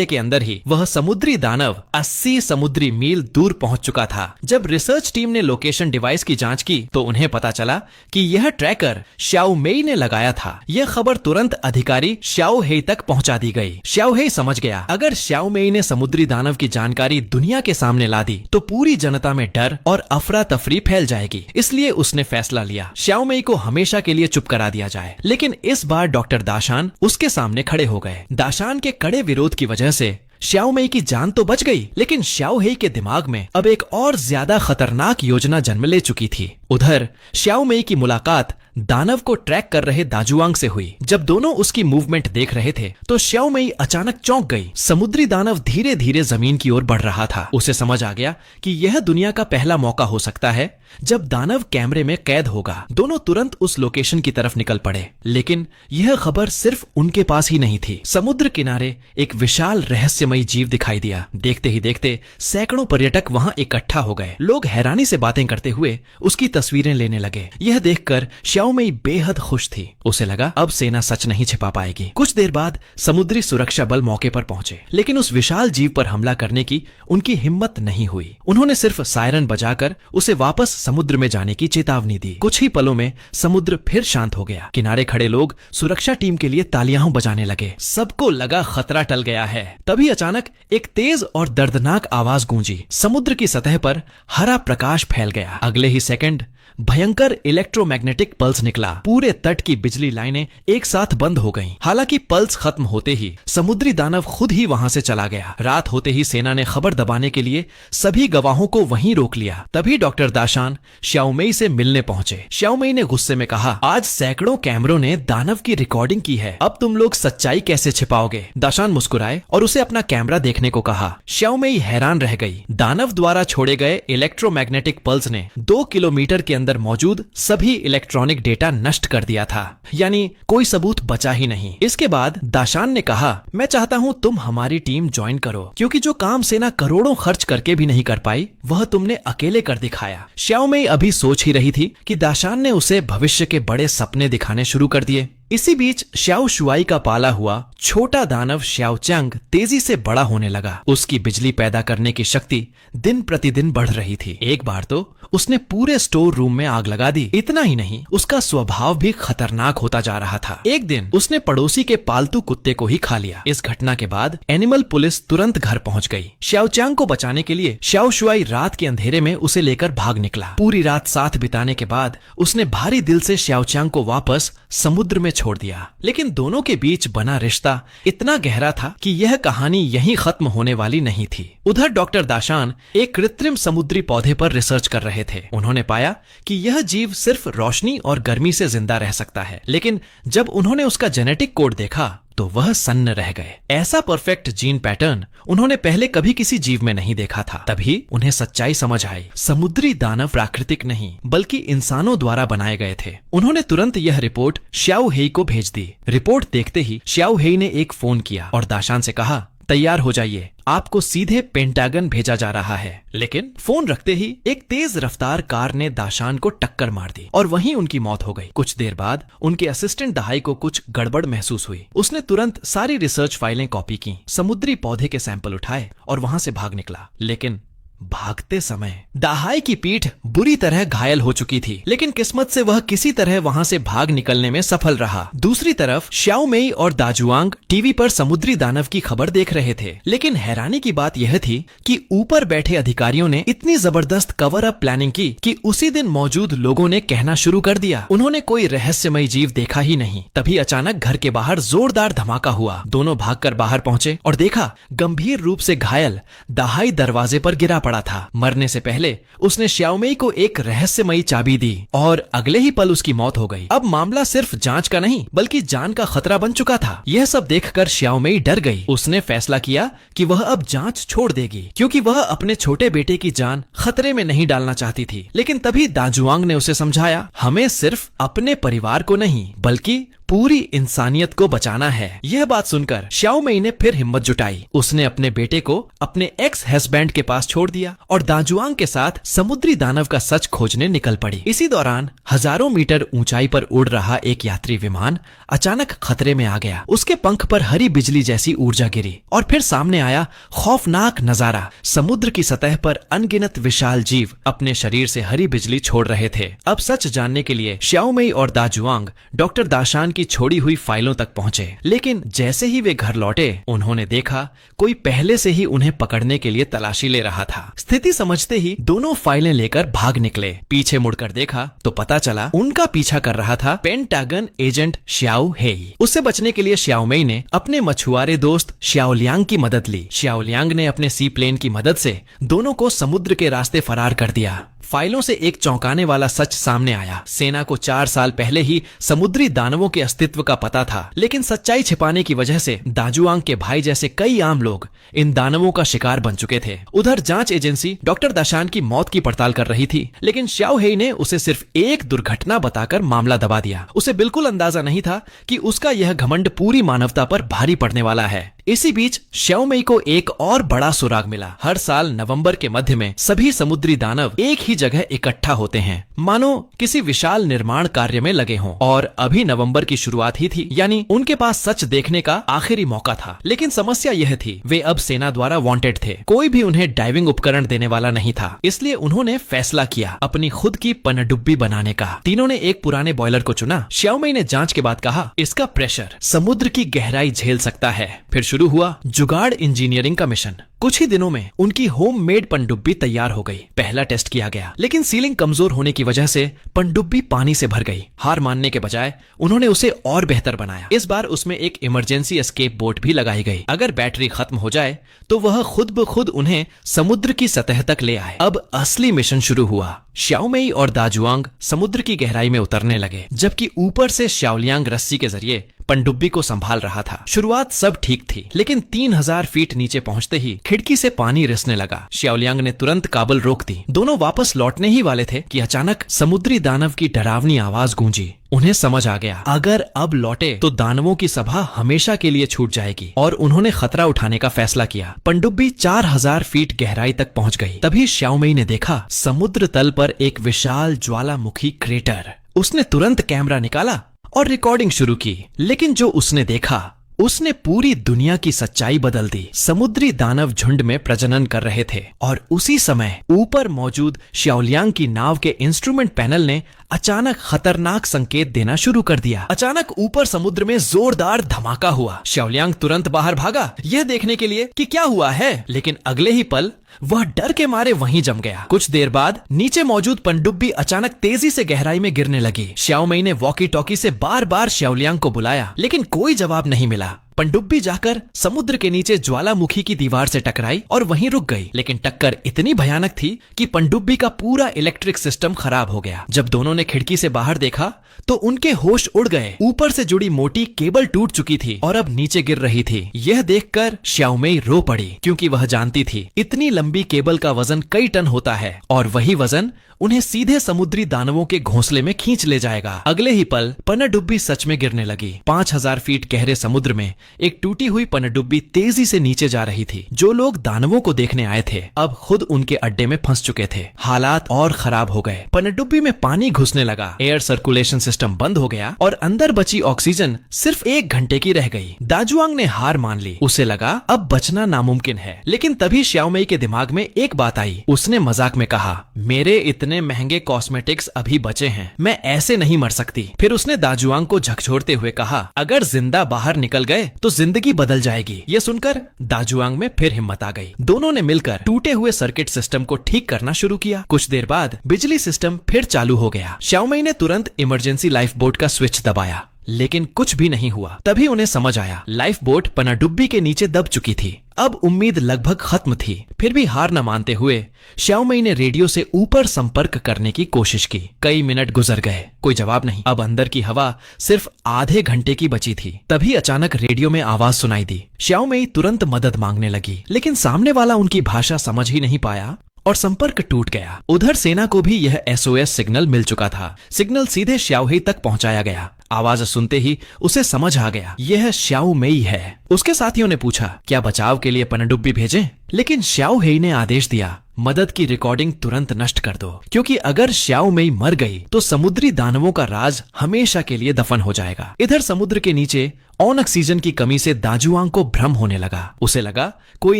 के अंदर ही वह समुद्री दानव 80 समुद्री मील दूर पहुंच चुका था। जब रिसर्च टीम ने लोकेशन डिवाइस की जांच की तो उन्हें पता चला कि यह ट्रैकर श्याओ मेई ने लगाया था। यह खबर तुरंत अधिकारी श्याओ हेई तक पहुंचा दी गई। श्याओ हेई समझ गया, अगर श्याओ मेई ने समुद्री दानव की जानकारी दुनिया के सामने ला दी तो पूरी जनता में डर और अफरा तफरी फैल जाएगी। इसलिए उसने फैसला लिया श्याओ मेई को हमेशा के लिए चुप करा दिया जाए। लेकिन इस बार डॉक्टर दाशान उसके सामने खड़े हो गए। दाशान के कड़े विरोध की वजह से श्याओ मेई की जान तो बच गई, लेकिन श्याओ हेई के दिमाग में अब एक और ज्यादा खतरनाक योजना जन्म ले चुकी थी। उधर श्याओ मेई की मुलाकात दानव को ट्रैक कर रहे दाजुआंग से हुई। जब दोनों उसकी मूवमेंट देख रहे थे तो श्याओ मेई अचानक चौंक गई। समुद्री दानव धीरे धीरे जमीन की ओर बढ़ रहा था। उसे समझ आ गया कि यह दुनिया का पहला मौका हो सकता है जब दानव कैमरे में कैद होगा। दोनों तुरंत उस लोकेशन की तरफ निकल पड़े, लेकिन यह खबर सिर्फ उनके पास ही नहीं थी। समुद्र किनारे एक विशाल रहस्यमयी जीव दिखाई दिया। देखते ही देखते सैकड़ों पर्यटक वहां इकट्ठा हो गए। लोग हैरानी से बातें करते हुए उसकी तस्वीरें लेने लगे। यह देखकर श्याओ मेई बेहद खुश थी। उसे लगा अब सेना सच नहीं छिपा पाएगी। कुछ देर बाद समुद्री सुरक्षा बल मौके पर पहुंचे, लेकिन उस विशाल जीव पर हमला करने की उनकी हिम्मत नहीं हुई। उन्होंने सिर्फ सायरन बजाकर उसे वापस समुद्र में जाने की चेतावनी दी। कुछ ही पलों में समुद्र फिर शांत हो गया। किनारे खड़े लोग सुरक्षा टीम के लिए तालियां बजाने लगे। सबको लगा खतरा टल गया है। तभी अचानक एक तेज और दर्दनाक आवाज गूंजी। समुद्र की सतह पर हरा प्रकाश फैल गया। अगले ही सेकंड भयंकर इलेक्ट्रोमैग्नेटिक पल्स निकला। पूरे तट की बिजली लाइनें एक साथ बंद हो गईं। हालांकि पल्स खत्म होते ही समुद्री दानव खुद ही वहां से चला गया। रात होते ही सेना ने खबर दबाने के लिए सभी गवाहों को वहीं रोक लिया। तभी डॉक्टर दाशान श्याओ मेई से मिलने पहुंचे। श्याओ मेई ने गुस्से में कहा, आज सैकड़ों कैमरों ने दानव की रिकॉर्डिंग की है, अब तुम लोग सच्चाई कैसे छिपाओगे? दाशान मुस्कुराए और उसे अपना कैमरा देखने को कहा। श्याओ मेई हैरान रह गई। दानव द्वारा छोड़े गए इलेक्ट्रोमैग्नेटिक पल्स ने 2 किलोमीटर के अंदर मौजूद सभी इलेक्ट्रॉनिक डेटा नष्ट कर दिया था, यानी कोई सबूत बचा ही नहीं। इसके बाद दाशान ने कहा, मैं चाहता हूं तुम हमारी टीम ज्वाइन करो, क्योंकि जो काम सेना करोड़ों खर्च करके भी नहीं कर पाई वह तुमने अकेले कर दिखाया। श्याओ मेई अभी सोच ही रही थी कि दाशान ने उसे भविष्य के बड़े सपने दिखाने शुरू कर दिए। इसी बीच श्याओ शुआई का पाला हुआ छोटा दानव श्याओ चंग तेजी से बड़ा होने लगा। उसकी बिजली पैदा करने की शक्ति दिन प्रतिदिन बढ़ रही थी। एक बार तो उसने पूरे स्टोर रूम में आग लगा दी। इतना ही नहीं, उसका स्वभाव भी खतरनाक होता जा रहा था। एक दिन उसने पड़ोसी के पालतू कुत्ते को ही खा लिया। इस घटना के बाद एनिमल पुलिस तुरंत घर पहुंच गई। श्याओ चंग को बचाने के लिए श्याओ शुआई रात के अंधेरे में उसे लेकर भाग निकला। पूरी रात साथ बिताने के बाद उसने भारी दिल से श्याओ चंग को वापस समुद्र में छोड़ दिया। लेकिन दोनों के बीच बना रिश्ता इतना गहरा था कि यह कहानी यहीं खत्म होने वाली नहीं थी। उधर डॉक्टर दाशान एक कृत्रिम समुद्री पौधे पर रिसर्च कर रहे थे। उन्होंने पाया कि यह जीव सिर्फ रोशनी और गर्मी से जिंदा रह सकता है, लेकिन जब उन्होंने उसका जेनेटिक कोड देखा तो वह सन्न रह गए। ऐसा परफेक्ट जीन पैटर्न उन्होंने पहले कभी किसी जीव में नहीं देखा था। तभी उन्हें सच्चाई समझ आई, समुद्री दानव प्राकृतिक नहीं बल्कि इंसानों द्वारा बनाए गए थे। उन्होंने तुरंत यह रिपोर्ट श्याओ हेई को भेज दी। रिपोर्ट देखते ही श्याओ हेई ने एक फोन किया और दाशान से कहा, तैयार हो जाइए, आपको सीधे पेंटागन भेजा जा रहा है। लेकिन फोन रखते ही एक तेज रफ्तार कार ने दाशान को टक्कर मार दी और वहीं उनकी मौत हो गई। कुछ देर बाद उनके असिस्टेंट दहाई को कुछ गड़बड़ महसूस हुई। उसने तुरंत सारी रिसर्च फाइलें कॉपी की, समुद्री पौधे के सैंपल उठाए और वहां से भाग निकला। लेकिन भागते समय दाहाई की पीठ बुरी तरह घायल हो चुकी थी, लेकिन किस्मत से वह किसी तरह वहां से भाग निकलने में सफल रहा। दूसरी तरफ श्याओ मेई और दाजुआंग टीवी पर समुद्री दानव की खबर देख रहे थे। लेकिन हैरानी की बात यह थी कि ऊपर बैठे अधिकारियों ने इतनी जबरदस्त कवर अप प्लानिंग की कि उसी दिन मौजूद लोगों ने कहना शुरू कर दिया, उन्होंने कोई रहस्यमयी जीव देखा ही नहीं। तभी अचानक घर के बाहर जोरदार धमाका हुआ। दोनों भागकर बाहर पहुंचे और देखा गंभीर रूप से घायल दाहाई दरवाजे पर गिरा पड़ा था। मरने से पहले उसने श्याओमेई को एक रहस्यमयी चाबी दी और अगले ही पल उसकी मौत हो गई। अब मामला सिर्फ जांच का नहीं बल्कि जान का खतरा बन चुका था। यह सब देखकर श्याओमेई डर गई। उसने फैसला किया कि वह अब जांच छोड़ देगी, क्योंकि वह अपने छोटे बेटे की जान खतरे में नहीं डालना चाहती थी। लेकिन तभी दाजुआंग ने उसे समझाया, हमें सिर्फ अपने परिवार को नहीं बल्कि पूरी इंसानियत को बचाना है। यह बात सुनकर श्याओमेई ने फिर हिम्मत जुटाई। उसने अपने बेटे को अपने एक्स हस्बैंड के पास छोड़ दिया और दाजुआंग के साथ समुद्री दानव का सच खोजने निकल पड़ी। इसी दौरान हजारों मीटर ऊंचाई पर उड़ रहा एक यात्री विमान अचानक खतरे में आ गया। उसके पंख पर हरी बिजली जैसी ऊर्जा गिरी और फिर सामने आया खौफनाक नजारा। समुद्र की सतह पर अनगिनत विशाल जीव अपने शरीर से हरी बिजली छोड़ रहे थे। अब सच जानने के लिए श्याओमेई और दाजुआंग डॉक्टर दाशान की छोड़ी हुई फाइलों तक पहुंचे। लेकिन जैसे ही वे घर लौटे उन्होंने देखा कोई पहले से ही उन्हें पकड़ने के लिए तलाशी ले रहा था। स्थिति समझते ही दोनों फाइलें लेकर भाग निकले। पीछे मुड़कर देखा तो पता चला उनका पीछा कर रहा था पेंटागन एजेंट श्याओ हेई। उससे बचने के लिए श्याओमेई ने अपने मछुआरे दोस्त श्याओलियांग की मदद ली। श्याओलियांग ने अपने सी प्लेन की मदद से दोनों को समुद्र के रास्ते फरार कर दिया। फाइलों से एक चौंकाने वाला सच सामने आया। सेना को 4 साल पहले ही समुद्री दानवों के अस्तित्व का पता था, लेकिन सच्चाई छिपाने की वजह से दाजुआंग के भाई जैसे कई आम लोग इन दानवों का शिकार बन चुके थे। उधर जांच एजेंसी डॉक्टर दाशान की मौत की पड़ताल कर रही थी, लेकिन श्याओ हेई ने उसे सिर्फ एक दुर्घटना बताकर मामला दबा दिया। उसे बिल्कुल अंदाजा नहीं था कि उसका यह घमंड पूरी मानवता पर भारी पड़ने वाला है। इसी बीच श्याओमेई को एक और बड़ा सुराग मिला। हर साल नवंबर के मध्य में सभी समुद्री दानव एक ही जगह इकट्ठा होते हैं, मानो किसी विशाल निर्माण कार्य में लगे हों। और अभी नवंबर की शुरुआत ही थी, यानी उनके पास सच देखने का आखिरी मौका था। लेकिन समस्या यह थी, वे अब सेना द्वारा वांटेड थे। कोई भी उन्हें डाइविंग उपकरण देने वाला नहीं था। इसलिए उन्होंने फैसला किया अपनी खुद की पनडुब्बी बनाने का। तीनों ने एक पुराने बॉयलर को चुना। श्याओमेई ने जांच के बाद कहा, इसका प्रेशर समुद्र की गहराई झेल सकता है। फिर शुरू हुआ जुगाड़ इंजीनियरिंग का मिशन। कुछ ही दिनों में उनकी होममेड पनडुब्बी तैयार हो गई। पहला टेस्ट किया गया, लेकिन सीलिंग कमजोर होने की वजह से पनडुब्बी पानी से भर गई। हार मानने के बजाय उन्होंने उसे और बेहतर बनाया। इस बार उसमें एक इमरजेंसी एस्केप बोट भी लगाई गई। अगर बैटरी खत्म हो जाए तो वह खुद ब खुद उन्हें समुद्र की सतह तक ले आए। अब असली मिशन शुरू हुआ। श्याओमेई और दाजुआंग समुद्र की गहराई में उतरने लगे, जबकि ऊपर से श्याओलियांग रस्सी के जरिए पनडुब्बी को संभाल रहा था। शुरुआत सब ठीक थी, लेकिन 3000 फीट नीचे पहुंचते ही खिड़की से पानी रिसने लगा। श्याओलियांग ने तुरंत काबल रोक दी। दोनों वापस लौटने ही वाले थे कि अचानक समुद्री दानव की डरावनी आवाज गूंजी। उन्हें समझ आ गया, अगर अब लौटे तो दानवों की सभा हमेशा के लिए छूट जाएगी, और उन्होंने खतरा उठाने का फैसला किया। पनडुब्बी 4000 फीट गहराई तक पहुंच गई। तभी श्याओमेई ने देखा समुद्र तल पर एक विशाल ज्वालामुखी क्रेटर। उसने तुरंत कैमरा निकाला और रिकॉर्डिंग शुरू की। लेकिन जो उसने देखा उसने पूरी दुनिया की सच्चाई बदल दी। समुद्री दानव झुंड में प्रजनन कर रहे थे और उसी समय ऊपर मौजूद श्याओलियांग की नाव के इंस्ट्रूमेंट पैनल ने अचानक खतरनाक संकेत देना शुरू कर दिया। अचानक ऊपर समुद्र में जोरदार धमाका हुआ। श्याओलियांग तुरंत बाहर भागा यह देखने के लिए कि क्या हुआ है, लेकिन अगले ही पल वह डर के मारे वहीं जम गया। कुछ देर बाद नीचे मौजूद पनडुब्बी अचानक तेजी से गहराई में गिरने लगी। श्याओमेई ने वॉकी टॉकी से बार बार श्याओलियांग को बुलाया, लेकिन कोई जवाब नहीं मिला। पनडुब्बी जाकर समुद्र के नीचे ज्वालामुखी की दीवार से टकराई और वहीं रुक गई। लेकिन टक्कर इतनी भयानक थी कि पनडुब्बी का पूरा इलेक्ट्रिक सिस्टम खराब हो गया। जब दोनों ने खिड़की से बाहर देखा तो उनके होश उड़ गए। ऊपर से जुड़ी मोटी केबल टूट चुकी थी और अब नीचे गिर रही थी। यह देखकर श्याओमेई रो पड़ी, क्योंकि वह जानती थी इतनी लंबी केबल का वजन कई टन होता है और वही वजन उन्हें सीधे समुद्री दानवों के घोंसले में खींच ले जाएगा। अगले ही पल पनडुब्बी सच में गिरने लगी। 5000 फीट गहरे समुद्र में एक टूटी हुई पनडुब्बी तेजी से नीचे जा रही थी। जो लोग दानवों को देखने आए थे अब खुद उनके अड्डे में फंस चुके थे। हालात और खराब हो गए। पनडुब्बी में पानी घुसने लगा, एयर सर्कुलेशन सिस्टम बंद हो गया और अंदर बची ऑक्सीजन सिर्फ 1 घंटे की रह गई। दाजुआंग ने हार मान ली। उसे लगा अब बचना नामुमकिन है। लेकिन तभी श्याओमेई के दिमाग में एक बात आई। उसने मजाक में कहा, मेरे इतने महंगे कॉस्मेटिक्स अभी बचे हैं, मैं ऐसे नहीं मर सकती। फिर उसने दाजुआंग को झकझोरते हुए कहा, अगर जिंदा बाहर निकल गए तो जिंदगी बदल जाएगी। ये सुनकर दाजुआंग में फिर हिम्मत आ गई। दोनों ने मिलकर टूटे हुए सर्किट सिस्टम को ठीक करना शुरू किया। कुछ देर बाद बिजली सिस्टम फिर चालू हो गया। श्याओमेई ने तुरंत इमरजेंसी लाइफ बोट का स्विच दबाया, लेकिन कुछ भी नहीं हुआ। तभी उन्हें समझ आया, लाइफ बोट पनडुब्बी के नीचे दब चुकी थी। अब उम्मीद लगभग खत्म थी। फिर भी हार न मानते हुए श्याओमेई ने रेडियो से ऊपर संपर्क करने की कोशिश की। कई मिनट गुजर गए, कोई जवाब नहीं। अब अंदर की हवा सिर्फ आधे घंटे की बची थी। तभी अचानक रेडियो में आवाज सुनाई दी। श्याओमेई तुरंत मदद मांगने लगी, लेकिन सामने वाला उनकी भाषा समझ ही नहीं पाया और संपर्क टूट गया। उधर सेना को भी यह SOS सिग्नल मिल चुका था। सिग्नल सीधे श्याओहेई तक पहुंचाया गया। आवाज सुनते ही उसे समझ आ गया, यह श्याओमेई है। उसके साथियों ने पूछा, क्या बचाव के लिए पनडुब्बी भेजें? लेकिन श्याओहेई ने आदेश दिया, मदद की रिकॉर्डिंग तुरंत नष्ट कर दो, क्योंकि अगर श्याओमेई मर गई तो समुद्री दानवों का राज हमेशा के लिए दफन हो जाएगा। इधर समुद्र के नीचे ऑक्सीजन की कमी से दाजुआंग को भ्रम होने लगा। उसे लगा कोई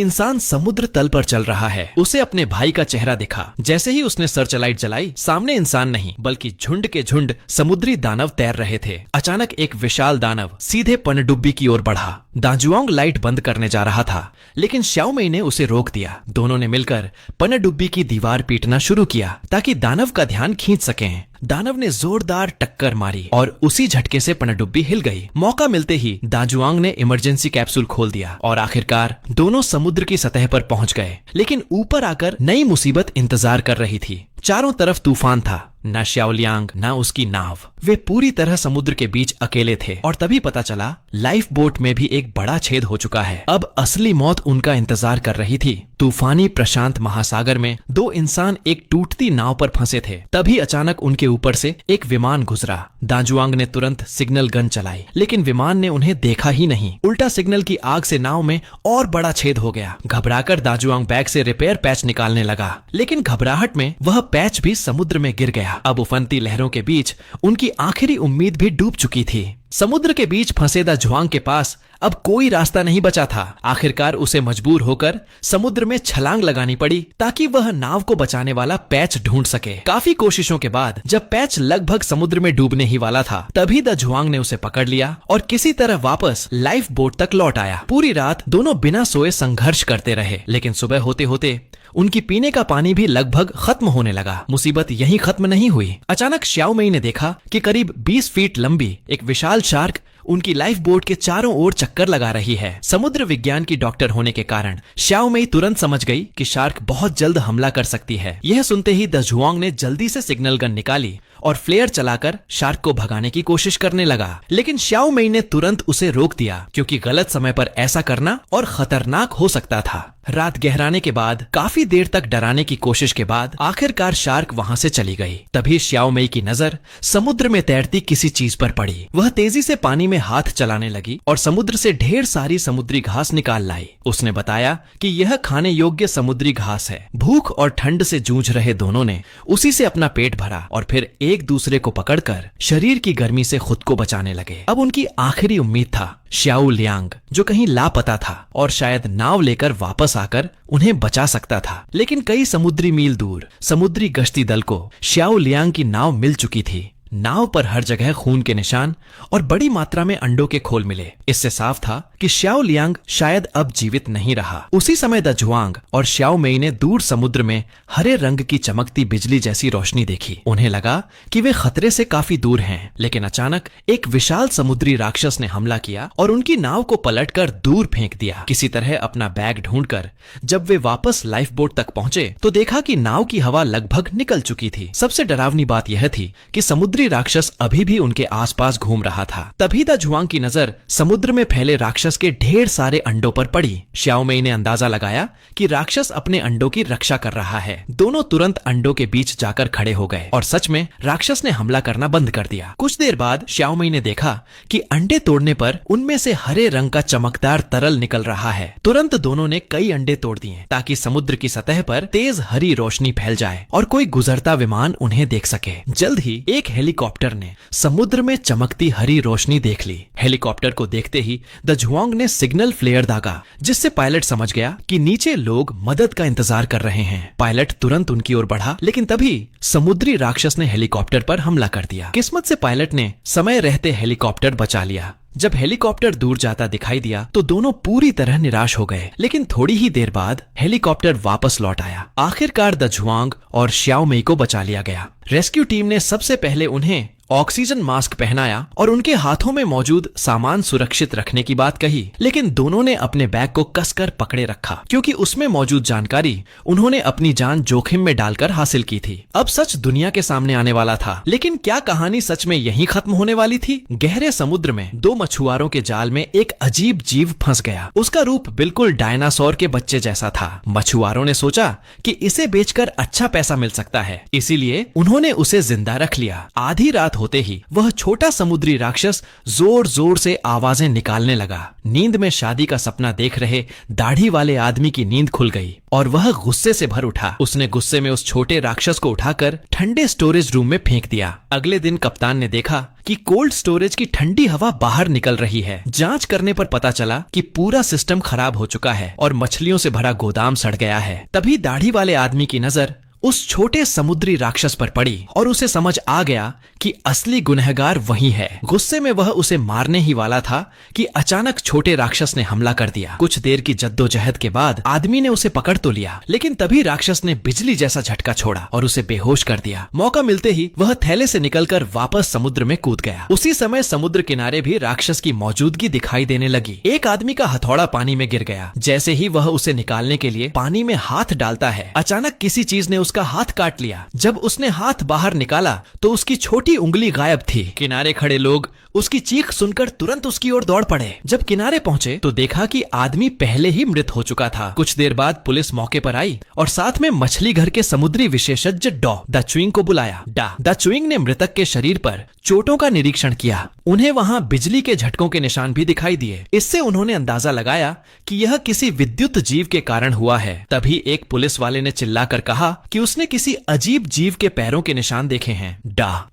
इंसान समुद्र तल पर चल रहा है। उसे अपने भाई का चेहरा दिखा। जैसे ही उसने सर्चलाइट जलाई, सामने इंसान नहीं बल्कि झुंड के झुंड समुद्री दानव तैर रहे थे। अचानक एक विशाल दानव सीधे पनडुब्बी की ओर बढ़ा। दाजुआंग लाइट बंद करने जा रहा था, लेकिन श्याओमेई ने उसे रोक दिया। दोनों ने मिलकर पनडुब्बी की दीवार पीटना शुरू किया ताकि दानव का ध्यान खींच सकें। दानव ने जोरदार टक्कर मारी और उसी झटके से पनडुब्बी हिल गई। मौका मिलते ही दाजुआंग ने इमरजेंसी कैप्सूल खोल दिया और आखिरकार दोनों समुद्र की सतह पर पहुंच गए। लेकिन ऊपर आकर नई मुसीबत इंतजार कर रही थी। चारों तरफ तूफान था, न श्याओलियांग न उसकी नाव। वे पूरी तरह समुद्र के बीच अकेले थे और तभी पता चला लाइफ बोट में भी एक बड़ा छेद हो चुका है। अब असली मौत उनका इंतजार कर रही थी। तूफानी प्रशांत महासागर में 2 इंसान एक टूटती नाव पर फंसे थे। तभी अचानक उनके ऊपर से एक विमान गुजरा। दाजुआंग ने तुरंत सिग्नल गन चलाई, लेकिन विमान ने उन्हें देखा ही नहीं। उल्टा सिग्नल की आग से नाव में और बड़ा छेद हो गया। घबराकर दाजुआंग बैग से रिपेयर पैच निकालने लगा, लेकिन घबराहट में वह पैच भी समुद्र में गिर गया। अब उफनती लहरों के बीच उनकी आखिरी उम्मीद भी डूब चुकी थी। समुद्र के बीच फंसे दाजुआंग के पास अब कोई रास्ता नहीं बचा था। आखिरकार उसे मजबूर होकर समुद्र में छलांग लगानी पड़ी ताकि वह नाव को बचाने वाला पैच ढूंढ सके। काफी कोशिशों के बाद जब पैच लगभग समुद्र में डूबने ही वाला था, तभी दाजुआंग ने उसे पकड़ लिया और किसी तरह वापस लाइफ बोट तक लौट आया। पूरी रात दोनों बिना सोए संघर्ष करते रहे, लेकिन सुबह होते होते उनकी पीने का पानी भी लगभग खत्म होने लगा। मुसीबत यहीं खत्म नहीं हुई। अचानक श्याओमेई ने देखा कि करीब 20 फीट लंबी एक विशाल शार्क उनकी लाइफ बोट के चारों ओर चक्कर लगा रही है। समुद्र विज्ञान की डॉक्टर होने के कारण श्याओमेई तुरंत समझ गई कि शार्क बहुत जल्द हमला कर सकती है। यह सुनते ही दाजुआंग ने जल्दी से सिग्नल गन निकाली और फ्लेयर चलाकर शार्क को भगाने की कोशिश करने लगा। लेकिन श्याओमेई ने तुरंत उसे रोक दिया, क्योंकि गलत समय पर ऐसा करना और खतरनाक हो सकता था। रात गहराने के बाद काफी देर तक डराने की कोशिश के बाद आखिरकार शार्क वहां से चली गई। तभी श्याओमेई की नजर समुद्र में तैरती किसी चीज पर पड़ी। वह तेजी से पानी में हाथ चलाने लगी और समुद्र से ढेर सारी समुद्री घास निकाल लाई। उसने बताया कि यह खाने योग्य समुद्री घास है। भूख और ठंड से जूझ रहे दोनों ने उसी से अपना पेट भरा और फिर एक दूसरे को पकड़कर शरीर की गर्मी से खुद को बचाने लगे। अब उनकी आखिरी उम्मीद था श्याओलियांग, जो कहीं लापता था और शायद नाव लेकर वापस आकर उन्हें बचा सकता था। लेकिन कई समुद्री मील दूर समुद्री गश्ती दल को श्याओलियांग की नाव मिल चुकी थी। नाव पर हर जगह खून के निशान और बड़ी मात्रा में अंडों के खोल मिले। इससे साफ था कि श्याओ लियांग शायद अब जीवित नहीं रहा। उसी समय द जुआंग और श्याओ मेई ने दूर समुद्र में हरे रंग की चमकती बिजली जैसी रोशनी देखी। उन्हें लगा कि वे खतरे से काफी दूर हैं, लेकिन अचानक एक विशाल समुद्री राक्षस ने हमला किया और उनकी नाव को पलटकर दूर फेंक दिया। किसी तरह अपना बैग ढूंढकर जब वे वापस लाइफ बोट तक पहुंचे तो देखा कि नाव की हवा लगभग निकल चुकी थी। सबसे डरावनी बात यह थी कि समुद्री राक्षस अभी भी उनके आसपास घूम रहा था। तभी द जुआंग की नजर समुद्र में फैले राक्षस के ढेर सारे अंडों पर पड़ी। श्याओ मेई ने अंदाजा लगाया कि राक्षस अपने अंडों की रक्षा कर रहा है। दोनों तुरंत अंडों के बीच जाकर खड़े हो गए और सच में राक्षस ने हमला करना बंद कर दिया। कुछ देर बाद श्याओ मेई ने देखा कि अंडे तोड़ने पर उनमें से हरे रंग का चमकदार तरल निकल रहा है। तुरंत दोनों ने कई अंडे तोड़ दिए ताकि समुद्र की सतह पर तेज हरी रोशनी फैल जाए और कोई गुजरता विमान उन्हें देख सके। जल्द ही एक हेलीकॉप्टर ने समुद्र में चमकती हरी रोशनी देख ली। हेलीकॉप्टर को देखते ही द जुआंग ने सिग्नल फ्लेयर दागा, जिससे पायलट समझ गया कि नीचे लोग मदद का इंतजार कर रहे हैं। पायलट तुरंत उनकी ओर बढ़ा, लेकिन तभी समुद्री राक्षस ने हेलीकॉप्टर पर हमला कर दिया। किस्मत से पायलट ने समय रहते हेलीकॉप्टर बचा लिया। जब हेलीकॉप्टर दूर जाता दिखाई दिया तो दोनों पूरी तरह निराश हो गए, लेकिन थोड़ी ही देर बाद हेलीकॉप्टर वापस लौट आया। आखिरकार द जुआंग और श्याओ मेई को बचा लिया गया। रेस्क्यू टीम ने सबसे पहले उन्हें ऑक्सीजन मास्क पहनाया और उनके हाथों में मौजूद सामान सुरक्षित रखने की बात कही, लेकिन दोनों ने अपने बैग को कसकर पकड़े रखा क्योंकि उसमें मौजूद जानकारी उन्होंने अपनी जान जोखिम में डालकर हासिल की थी। अब सच दुनिया के सामने आने वाला था, लेकिन क्या कहानी सच में यहीं खत्म होने वाली थी? गहरे समुद्र में दो मछुआरों के जाल में एक अजीब जीव फंस गया। उसका रूप बिल्कुल डायनासोर के बच्चे जैसा था। मछुआरों ने सोचा कि इसे बेचकर अच्छा पैसा मिल सकता है, इसीलिए उन्होंने उसे जिंदा रख लिया। आधी रात होते ही वह छोटा समुद्री राक्षस जोर जोर से आवाजें निकालने लगा। नींद में शादी का सपना देख रहे दाढ़ी वाले आदमी की नींद खुल गई और वह गुस्से से भर उठा। उसने गुस्से में उस छोटे राक्षस को उठाकर ठंडे स्टोरेज रूम में फेंक दिया। अगले दिन कप्तान ने देखा कि कोल्ड स्टोरेज की ठंडी हवा बाहर निकल रही है। जांच करने पर पता चला कि पूरा सिस्टम खराब हो चुका है और मछलियों से भरा गोदाम सड़ गया है। तभी दाढ़ी वाले आदमी की नजर उस छोटे समुद्री राक्षस पर पड़ी और उसे समझ आ गया कि असली गुनहगार वही है। गुस्से में वह उसे मारने ही वाला था कि अचानक छोटे राक्षस ने हमला कर दिया। कुछ देर की जद्दोजहद के बाद आदमी ने उसे पकड़ तो लिया, लेकिन तभी राक्षस ने बिजली जैसा झटका छोड़ा और उसे बेहोश कर दिया। मौका मिलते ही वह थैले से निकलकर वापस समुद्र में कूद गया। उसी समय समुद्र किनारे भी राक्षस की मौजूदगी दिखाई देने लगी। एक आदमी का हथौड़ा पानी में गिर गया। जैसे ही वह उसे निकालने के लिए पानी में हाथ डालता है, अचानक किसी चीज ने उसका हाथ काट लिया। जब उसने हाथ बाहर निकाला तो उसकी छोटी उंगली गायब थी। किनारे खड़े लोग उसकी चीख सुनकर तुरंत उसकी ओर दौड़ पड़े। जब किनारे पहुंचे तो देखा कि आदमी पहले ही मृत हो चुका था। कुछ देर बाद पुलिस मौके पर आई और साथ में मछली घर के समुद्री विशेषज्ञ द चुइंग को बुलाया। द चुइंग ने मृतक के शरीर पर चोटों का निरीक्षण किया। उन्हें वहां बिजली के झटकों के निशान भी दिखाई दिए। इससे उन्होंने अंदाजा लगाया कि यह किसी विद्युत जीव के कारण हुआ है। तभी एक पुलिस वाले ने चिल्लाकर कहा कि उसने किसी अजीब जीव के पैरों के निशान देखे हैं।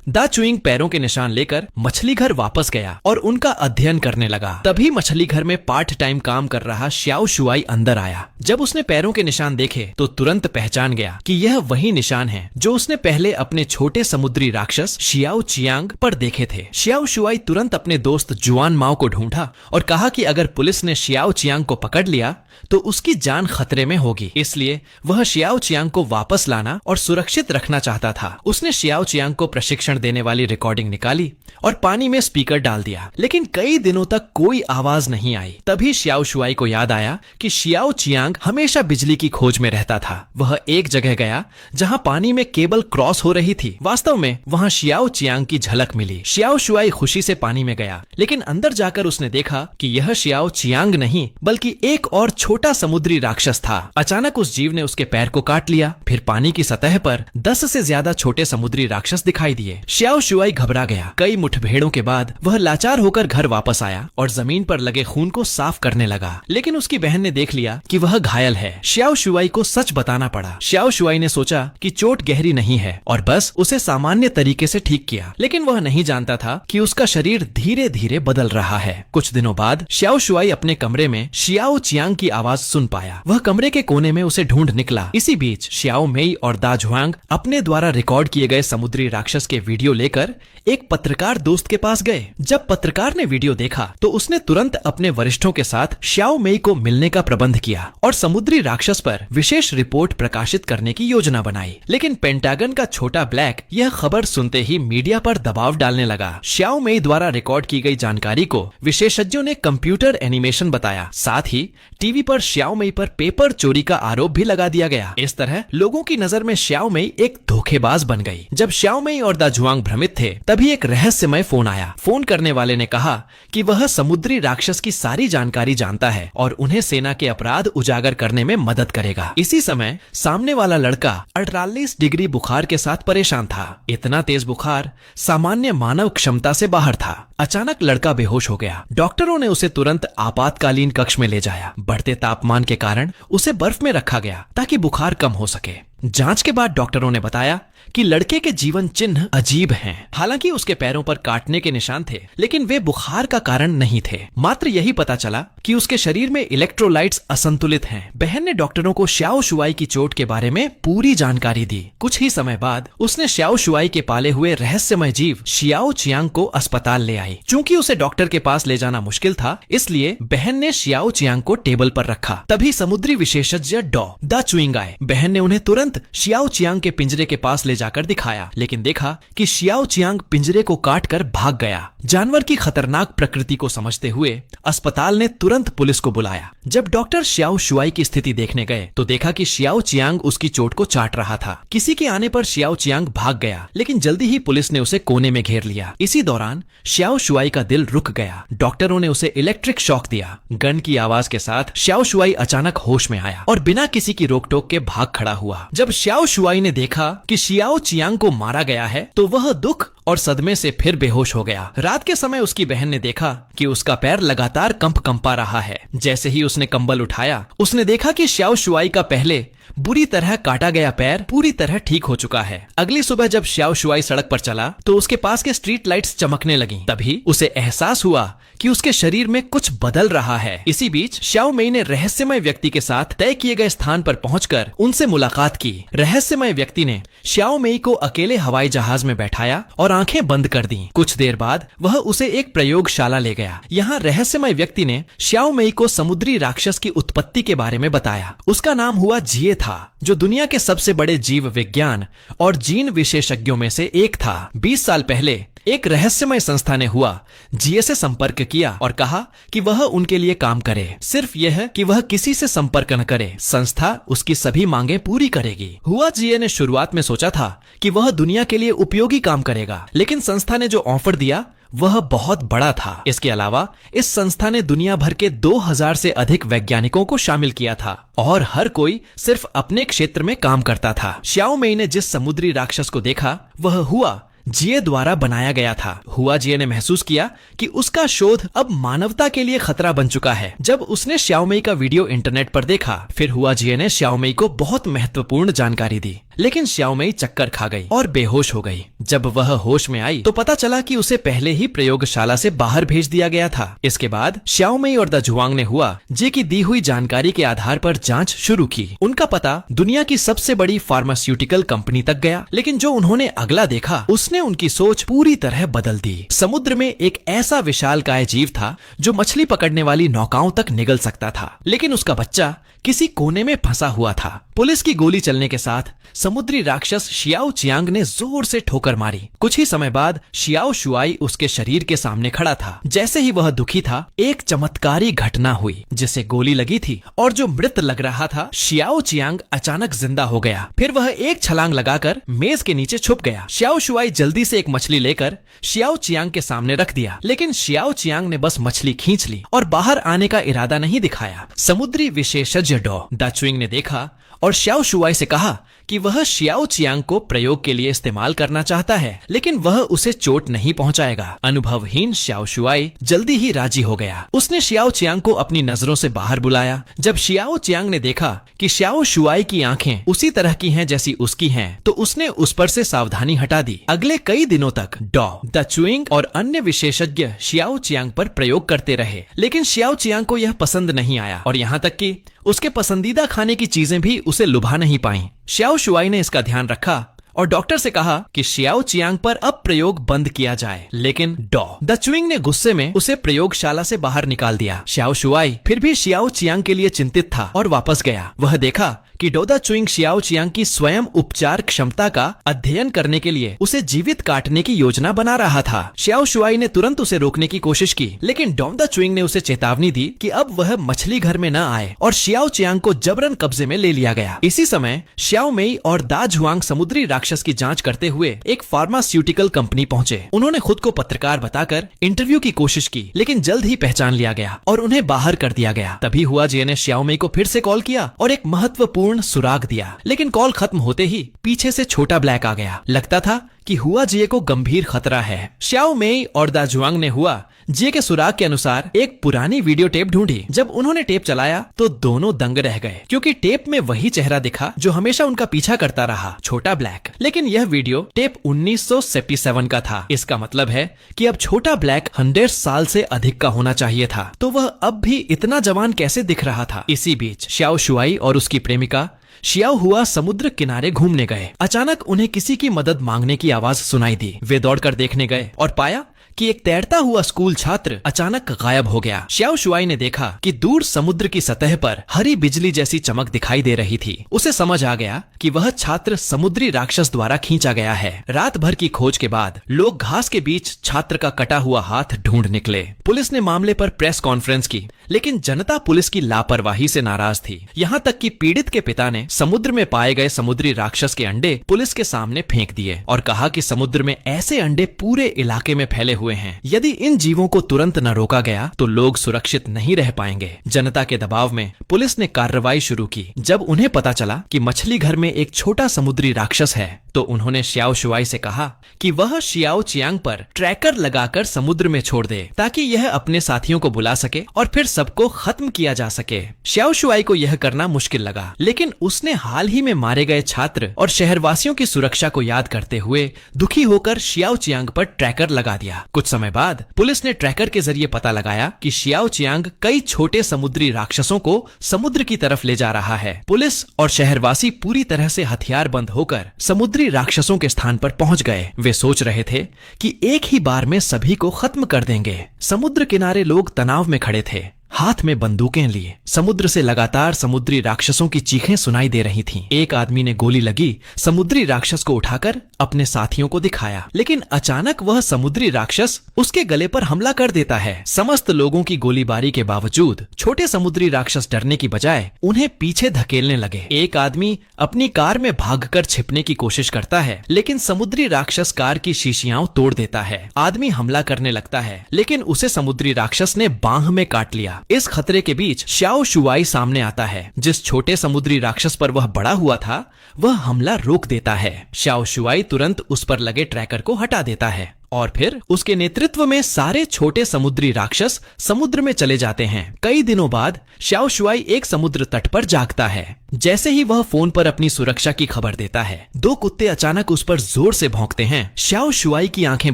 द चुइंग पैरों के निशान लेकर मछली घर वापस गया और उनका अध्ययन करने लगा। तभी मछली घर में पार्ट टाइम काम कर रहा श्याओ शुआई अंदर आया। जब उसने पैरों के निशान देखे तो तुरंत पहचान गया कि यह वही निशान है जो उसने पहले अपने छोटे समुद्री राक्षस शियाओ चियांग पर देखे थे। शियाओ शुआई तुरंत अपने दोस्त जुआन माओ को ढूंढा और कहा कि अगर पुलिस ने शियाओ चियांग को पकड़ लिया तो उसकी जान खतरे में होगी, इसलिए वह शियाओ चियांग को वापस लाना और सुरक्षित रखना चाहता था। उसने शियाओ चियांग को प्रशिक्षण देने वाली रिकॉर्डिंग निकाली और पानी में स्पीकर डाल दिया, लेकिन कई दिनों तक कोई आवाज नहीं आई। तभी शियाओ शुआई को याद आया कि शियाओ चियांग हमेशा बिजली की खोज में रहता था। वह एक जगह गया जहां पानी में केबल क्रॉस हो रही थी। वास्तव में वहां शियाओ चियांग की झलक मिली। शियाओ शुआई खुशी से पानी में गया, लेकिन अंदर जाकर उसने देखा कि यह शियाओ चियांग नहीं बल्कि एक और छोटा समुद्री राक्षस था। अचानक उस जीव ने उसके पैर को काट लिया। फिर पानी की सतह पर 10 से ज्यादा छोटे समुद्री राक्षस दिखाई दिए। शियाओ शुआई घबरा गया। कई मुठभेड़ों के बाद वह लाचार होकर घर वापस आया और जमीन पर लगे खून को साफ करने लगा, लेकिन उसकी बहन ने देख लिया कि वह घायल है। शियाओ शुआई को सच बताना पड़ा। शियाओ शुआई ने सोचा कि चोट गहरी नहीं है और बस उसे सामान्य तरीके से ठीक किया, लेकिन वह नहीं जानता था कि उसका शरीर धीरे धीरे बदल रहा है। कुछ दिनों बाद शियाओ शुआई अपने कमरे में शियाओ चियांग की आवाज सुन पाया। वह कमरे के कोने में उसे ढूंढ निकला। इसी बीच शियाओ मेई और दा जुआंग अपने द्वारा रिकॉर्ड किए गए समुद्री राक्षस के वीडियो लेकर एक पत्रकार दोस्त के पास गए। जब पत्रकार ने वीडियो देखा तो उसने तुरंत अपने वरिष्ठों के साथ श्याओ मेई को मिलने का प्रबंध किया और समुद्री राक्षस पर विशेष रिपोर्ट प्रकाशित करने की योजना बनाई। लेकिन पेंटागन का छोटा ब्लैक यह खबर सुनते ही मीडिया पर दबाव डालने लगा। श्याओ मेई द्वारा रिकॉर्ड की गई जानकारी को विशेषज्ञों ने कंप्यूटर एनिमेशन बताया। साथ ही टीवी पर श्याओ मेई पर पेपर चोरी का आरोप भी लगा दिया गया। इस तरह लोगों की नजर में श्याओ मेई एक धोखेबाज बन गई। जब श्याओ मेई और दा जुआंग भ्रमित थे तभी एक रहस्यमय फोन आया। फोन करने वाले ने कहा कि वह समुद्री राक्षस की सारी जानकारी जानता है और उन्हें सेना के अपराध उजागर करने में मदद करेगा। इसी समय सामने वाला लड़का 48 डिग्री बुखार के साथ परेशान था। इतना तेज बुखार सामान्य मानव क्षमता से बाहर था। अचानक लड़का बेहोश हो गया। डॉक्टरों ने उसे तुरंत आपातकालीन कक्ष में ले जाया। बढ़ते तापमान के कारण उसे बर्फ में रखा गया ताकि बुखार कम हो सके। जांच के बाद डॉक्टरों ने बताया कि लड़के के जीवन चिन्ह अजीब हैं। हालांकि उसके पैरों पर काटने के निशान थे, लेकिन वे बुखार का कारण नहीं थे। मात्र यही पता चला कि उसके शरीर में इलेक्ट्रोलाइट्स असंतुलित हैं। बहन ने डॉक्टरों को श्याओ शुआई की चोट के बारे में पूरी जानकारी दी। कुछ ही समय बाद उसने श्याओ शुआई के पाले हुए रहस्यमय जीव शियाओ चियांग को अस्पताल ले आई। चूंकि उसे डॉक्टर के पास ले जाना मुश्किल था, इसलिए बहन ने शियाओ चियांग को टेबल पर रखा। तभी समुद्री विशेषज्ञ दा चुइंग आए। बहन ने उन्हें तुरंत शियाओ चियांग के पिंजरे के पास ले जाकर दिखाया, लेकिन देखा कि शियाओ चियांग पिंजरे को काटकर भाग गया। जानवर की खतरनाक प्रकृति को समझते हुए अस्पताल ने तुरंत पुलिस को बुलाया। जब डॉक्टर श्याओ शुआई की स्थिति देखने गए तो देखा कि शियाओ चियांग उसकी चोट को चाट रहा था। किसी के आने पर शियाओ चियांग भाग गया, लेकिन जल्दी ही पुलिस ने उसे कोने में घेर लिया। इसी दौरान शियाओ शुआई का दिल रुक गया। डॉक्टरों ने उसे इलेक्ट्रिक शॉक दिया। गन की आवाज के साथ शियाओ शुआई अचानक होश में आया और बिना किसी की रोक टोक के भाग खड़ा हुआ। जब शियाओ शुआई ने देखा कि शियाओ चियांग को मारा गया है तो वह दुख और सदमे से फिर बेहोश हो गया। रात के समय उसकी बहन ने देखा कि उसका पैर लगातार कंपा रहा है। जैसे ही उसने कंबल उठाया, उसने देखा कि शियाओ शुआई का पहले बुरी तरह काटा गया पैर पूरी तरह ठीक हो चुका है। अगली सुबह जब शियाओ शुआई सड़क पर चला तो उसके पास के स्ट्रीट लाइट्स चमकने लगी। तभी उसे एहसास हुआ कि उसके शरीर में कुछ बदल रहा है। इसी बीच श्याओ मेई ने रहस्यमय व्यक्ति के साथ तय किए गए स्थान पर पहुंचकर उनसे मुलाकात की। रहस्यमय व्यक्ति ने श्याओ मेई को अकेले हवाई जहाज में बैठाया और आंखें बंद कर दी। कुछ देर बाद वह उसे एक प्रयोगशाला ले गया। यहाँ रहस्यमय व्यक्ति ने श्याओ मेई को समुद्री राक्षस की उत्पत्ति के बारे में बताया। उसका नाम हुआ जिए था, जो दुनिया के सबसे बड़े जीव विज्ञान और जीन विशेषज्ञों में से एक था। 20 साल पहले एक रहस्यमय संस्था ने हुआ जिए से संपर्क किया और कहा कि वह उनके लिए काम करे। सिर्फ यह कि वह किसी से संपर्क न करे, संस्था उसकी सभी मांगे पूरी करेगी। हुआ जिए ने शुरुआत में सोचा था कि वह दुनिया के लिए उपयोगी काम करेगा, लेकिन संस्था ने जो ऑफर दिया वह बहुत बड़ा था। इसके अलावा इस संस्था ने दुनिया भर के 2000 से अधिक वैज्ञानिकों को शामिल किया था और हर कोई सिर्फ अपने क्षेत्र में काम करता था। श्याओ मेई ने जिस समुद्री राक्षस को देखा वह हुआ जिए द्वारा बनाया गया था। हुआ जिए ने महसूस किया कि उसका शोध अब मानवता के लिए खतरा बन चुका है। जब उसने श्याओ मेई का वीडियो इंटरनेट पर देखा, फिर हुआ जिए ने श्याओ मेई को बहुत महत्वपूर्ण जानकारी दी, लेकिन श्याओ मेई चक्कर खा गई और बेहोश हो गई। जब वह होश में आई तो पता चला कि उसे पहले ही प्रयोगशाला से बाहर भेज दिया गया था। इसके बाद श्याओ मेई और दा जुआंग ने हुआ जिए की दी हुई जानकारी के आधार पर जांच शुरू की। उनका पता दुनिया की सबसे बड़ी फार्मास्यूटिकल कंपनी तक गया, लेकिन जो उन्होंने अगला देखा उसने उनकी सोच पूरी तरह बदल दी। समुद्र में एक ऐसा विशालकाय जीव था जो मछली पकड़ने वाली नौकाओं तक निगल सकता था, लेकिन उसका बच्चा किसी कोने में फंसा हुआ था। पुलिस की गोली चलने के साथ समुद्री राक्षस शियाओ चियांग ने जोर से ठोकर मारी। कुछ ही समय बाद शियाओ शुआई उसके शरीर के सामने खड़ा था। जैसे ही वह दुखी था, एक चमत्कारी घटना हुई जिसे गोली लगी थी और जो मृत लग रहा था, शियाओ चियांग अचानक जिंदा हो गया। फिर वह एक छलांग लगाकर मेज के नीचे छुप गया। शियाओ शुआई जल्दी से एक मछली लेकर शियाओ चियांग के सामने रख दिया, लेकिन शियाओ चियांग ने बस मछली खींच ली और बाहर आने का इरादा नहीं दिखाया। समुद्री विशेषज्ञ दा चुइंग ने देखा और शियाओ शुआई से कहा कि वह शियाओ चियांग को प्रयोग के लिए इस्तेमाल करना चाहता है, लेकिन वह उसे चोट नहीं पहुंचाएगा। अनुभवहीन शियाओ शुआई जल्दी ही राजी हो गया। उसने शियाओ चियांग को अपनी नजरों से बाहर बुलाया। जब शियाओ चियांग ने देखा कि शियाओ शुआई की आंखें उसी तरह की हैं जैसी उसकी हैं, तो उसने उस पर से सावधानी हटा दी। अगले कई दिनों तक दा चुइंग और अन्य विशेषज्ञ शियाओ चियांग पर प्रयोग करते रहे, लेकिन शियाओ चियांग को यह पसंद नहीं आया और यहाँ तक कि उसके पसंदीदा खाने की चीजें भी उसे लुभा नहीं पाईं। शियाओ शुआई ने इसका ध्यान रखा और डॉक्टर से कहा कि शियाओ चियांग पर अब प्रयोग बंद किया जाए, लेकिन द चुइंग ने गुस्से में उसे प्रयोगशाला से बाहर निकाल दिया। शियाओ शुआई फिर भी शियाओ चियांग के लिए चिंतित था और वापस गया। वह देखा कि डोदा चुइंग शियाओ चियांग की स्वयं उपचार क्षमता का अध्ययन करने के लिए उसे जीवित काटने की योजना बना रहा था। शियाओ शुआई ने तुरंत उसे रोकने की कोशिश की, लेकिन डोदा चुइंग ने उसे चेतावनी दी कि अब वह मछली घर में न आए और शियाओ चियांग को जबरन कब्जे में ले लिया गया। इसी समय शियाओ मेई और दा जुआंग समुद्री राक्षस की जांच करते हुए एक फार्मास्यूटिकल कंपनी पहुंचे। उन्होंने खुद को पत्रकार बताकर इंटरव्यू की कोशिश की, लेकिन जल्द ही पहचान लिया गया और उन्हें बाहर कर दिया गया। तभी हुआ जे ने शियाओ मेई को फिर से कॉल किया और एक महत्वपूर्ण सुराग दिया, लेकिन कॉल खत्म होते ही पीछे से छोटा ब्लैक आ गया। लगता था कि हुआ जिये को गंभीर खतरा है। शियाओ मेई और दा जुआंग ने हुआ जिये के सुराग के अनुसार एक पुरानी वीडियो टेप ढूंढी। जब उन्होंने टेप चलाया तो दोनों दंग रह गए, क्योंकि टेप में वही चेहरा दिखा जो हमेशा उनका पीछा करता रहा, छोटा ब्लैक। लेकिन यह वीडियो टेप 1977 का था। इसका मतलब है कि अब छोटा ब्लैक 100 साल से अधिक का होना चाहिए था, तो वह अब भी इतना जवान कैसे दिख रहा था। इसी बीच शियाओ शुआई और उसकी प्रेमिका शियाओ हुआ समुद्र किनारे घूमने गए। अचानक उन्हें किसी की मदद मांगने की आवाज सुनाई दी। वे दौड़कर देखने गए और पाया कि एक तैरता हुआ स्कूल छात्र अचानक गायब हो गया। शियाओ शुआई ने देखा कि दूर समुद्र की सतह पर हरी बिजली जैसी चमक दिखाई दे रही थी। उसे समझ आ गया कि वह छात्र समुद्री राक्षस द्वारा खींचा गया है। रात भर की खोज के बाद लोग घास के बीच छात्र का कटा हुआ हाथ ढूंढ निकले। पुलिस ने मामले पर प्रेस कॉन्फ्रेंस की, लेकिन जनता पुलिस की लापरवाही से नाराज थी। यहाँ तक कि पीड़ित के पिता ने समुद्र में पाए गए समुद्री राक्षस के अंडे पुलिस के सामने फेंक दिए और कहा कि समुद्र में ऐसे अंडे पूरे इलाके में फैले हुए हैं। यदि इन जीवों को तुरंत न रोका गया तो लोग सुरक्षित नहीं रह पाएंगे। जनता के दबाव में पुलिस ने कार्रवाई शुरू की। जब उन्हें पता चला कि मछली घर में एक छोटा समुद्री राक्षस है, तो उन्होंने शियाओ शुआई से कहा कि वह शियाओ चियांग पर ट्रैकर लगाकर समुद्र में छोड़ दे, ताकि यह अपने साथियों को बुला सके और फिर सबको खत्म किया जा सके। शियाओ शुआई को यह करना मुश्किल लगा, लेकिन उसने हाल ही में मारे गए छात्र और शहरवासियों की सुरक्षा को याद करते हुए दुखी होकर शियाओ चियांग पर ट्रैकर लगा दिया। कुछ समय बाद पुलिस ने ट्रैकर के जरिए पता लगाया कि शियाओ चियांग कई छोटे समुद्री राक्षसों को समुद्र की तरफ ले जा रहा है। पुलिस और शहरवासी पूरी तरह से हथियारबंद होकर समुद्री राक्षसों के स्थान पर पहुंच गए। वे सोच रहे थे कि एक ही बार में सभी को खत्म कर देंगे। समुद्र किनारे लोग तनाव में खड़े थे, हाथ में बंदूकें लिए। समुद्र से लगातार समुद्री राक्षसों की चीखें सुनाई दे रही थीं। एक आदमी ने गोली लगी समुद्री राक्षस को उठाकर अपने साथियों को दिखाया, लेकिन अचानक वह समुद्री राक्षस उसके गले पर हमला कर देता है। समस्त लोगों की गोलीबारी के बावजूद छोटे समुद्री राक्षस डरने की बजाय उन्हें पीछे धकेलने लगे। एक आदमी अपनी कार में भागकर छिपने की कोशिश करता है, लेकिन समुद्री राक्षस कार की शीशियां तोड़ देता है। आदमी हमला करने लगता है, लेकिन उसे समुद्री राक्षस ने बांह में काट लिया। इस खतरे के बीच शियाओ शुआई सामने आता है। जिस छोटे समुद्री राक्षस पर वह बड़ा हुआ था, वह हमला रोक देता है। शियाओ शुआई तुरंत उस पर लगे ट्रैकर को हटा देता है और फिर उसके नेतृत्व में सारे छोटे समुद्री राक्षस समुद्र में चले जाते हैं। कई दिनों बाद शियाओ शुआई एक समुद्र तट पर जागता है। जैसे ही वह फोन पर अपनी सुरक्षा की खबर देता है, 2 कुत्ते अचानक उस पर जोर से भौंकते हैं। शियाओ शुआई की आंखें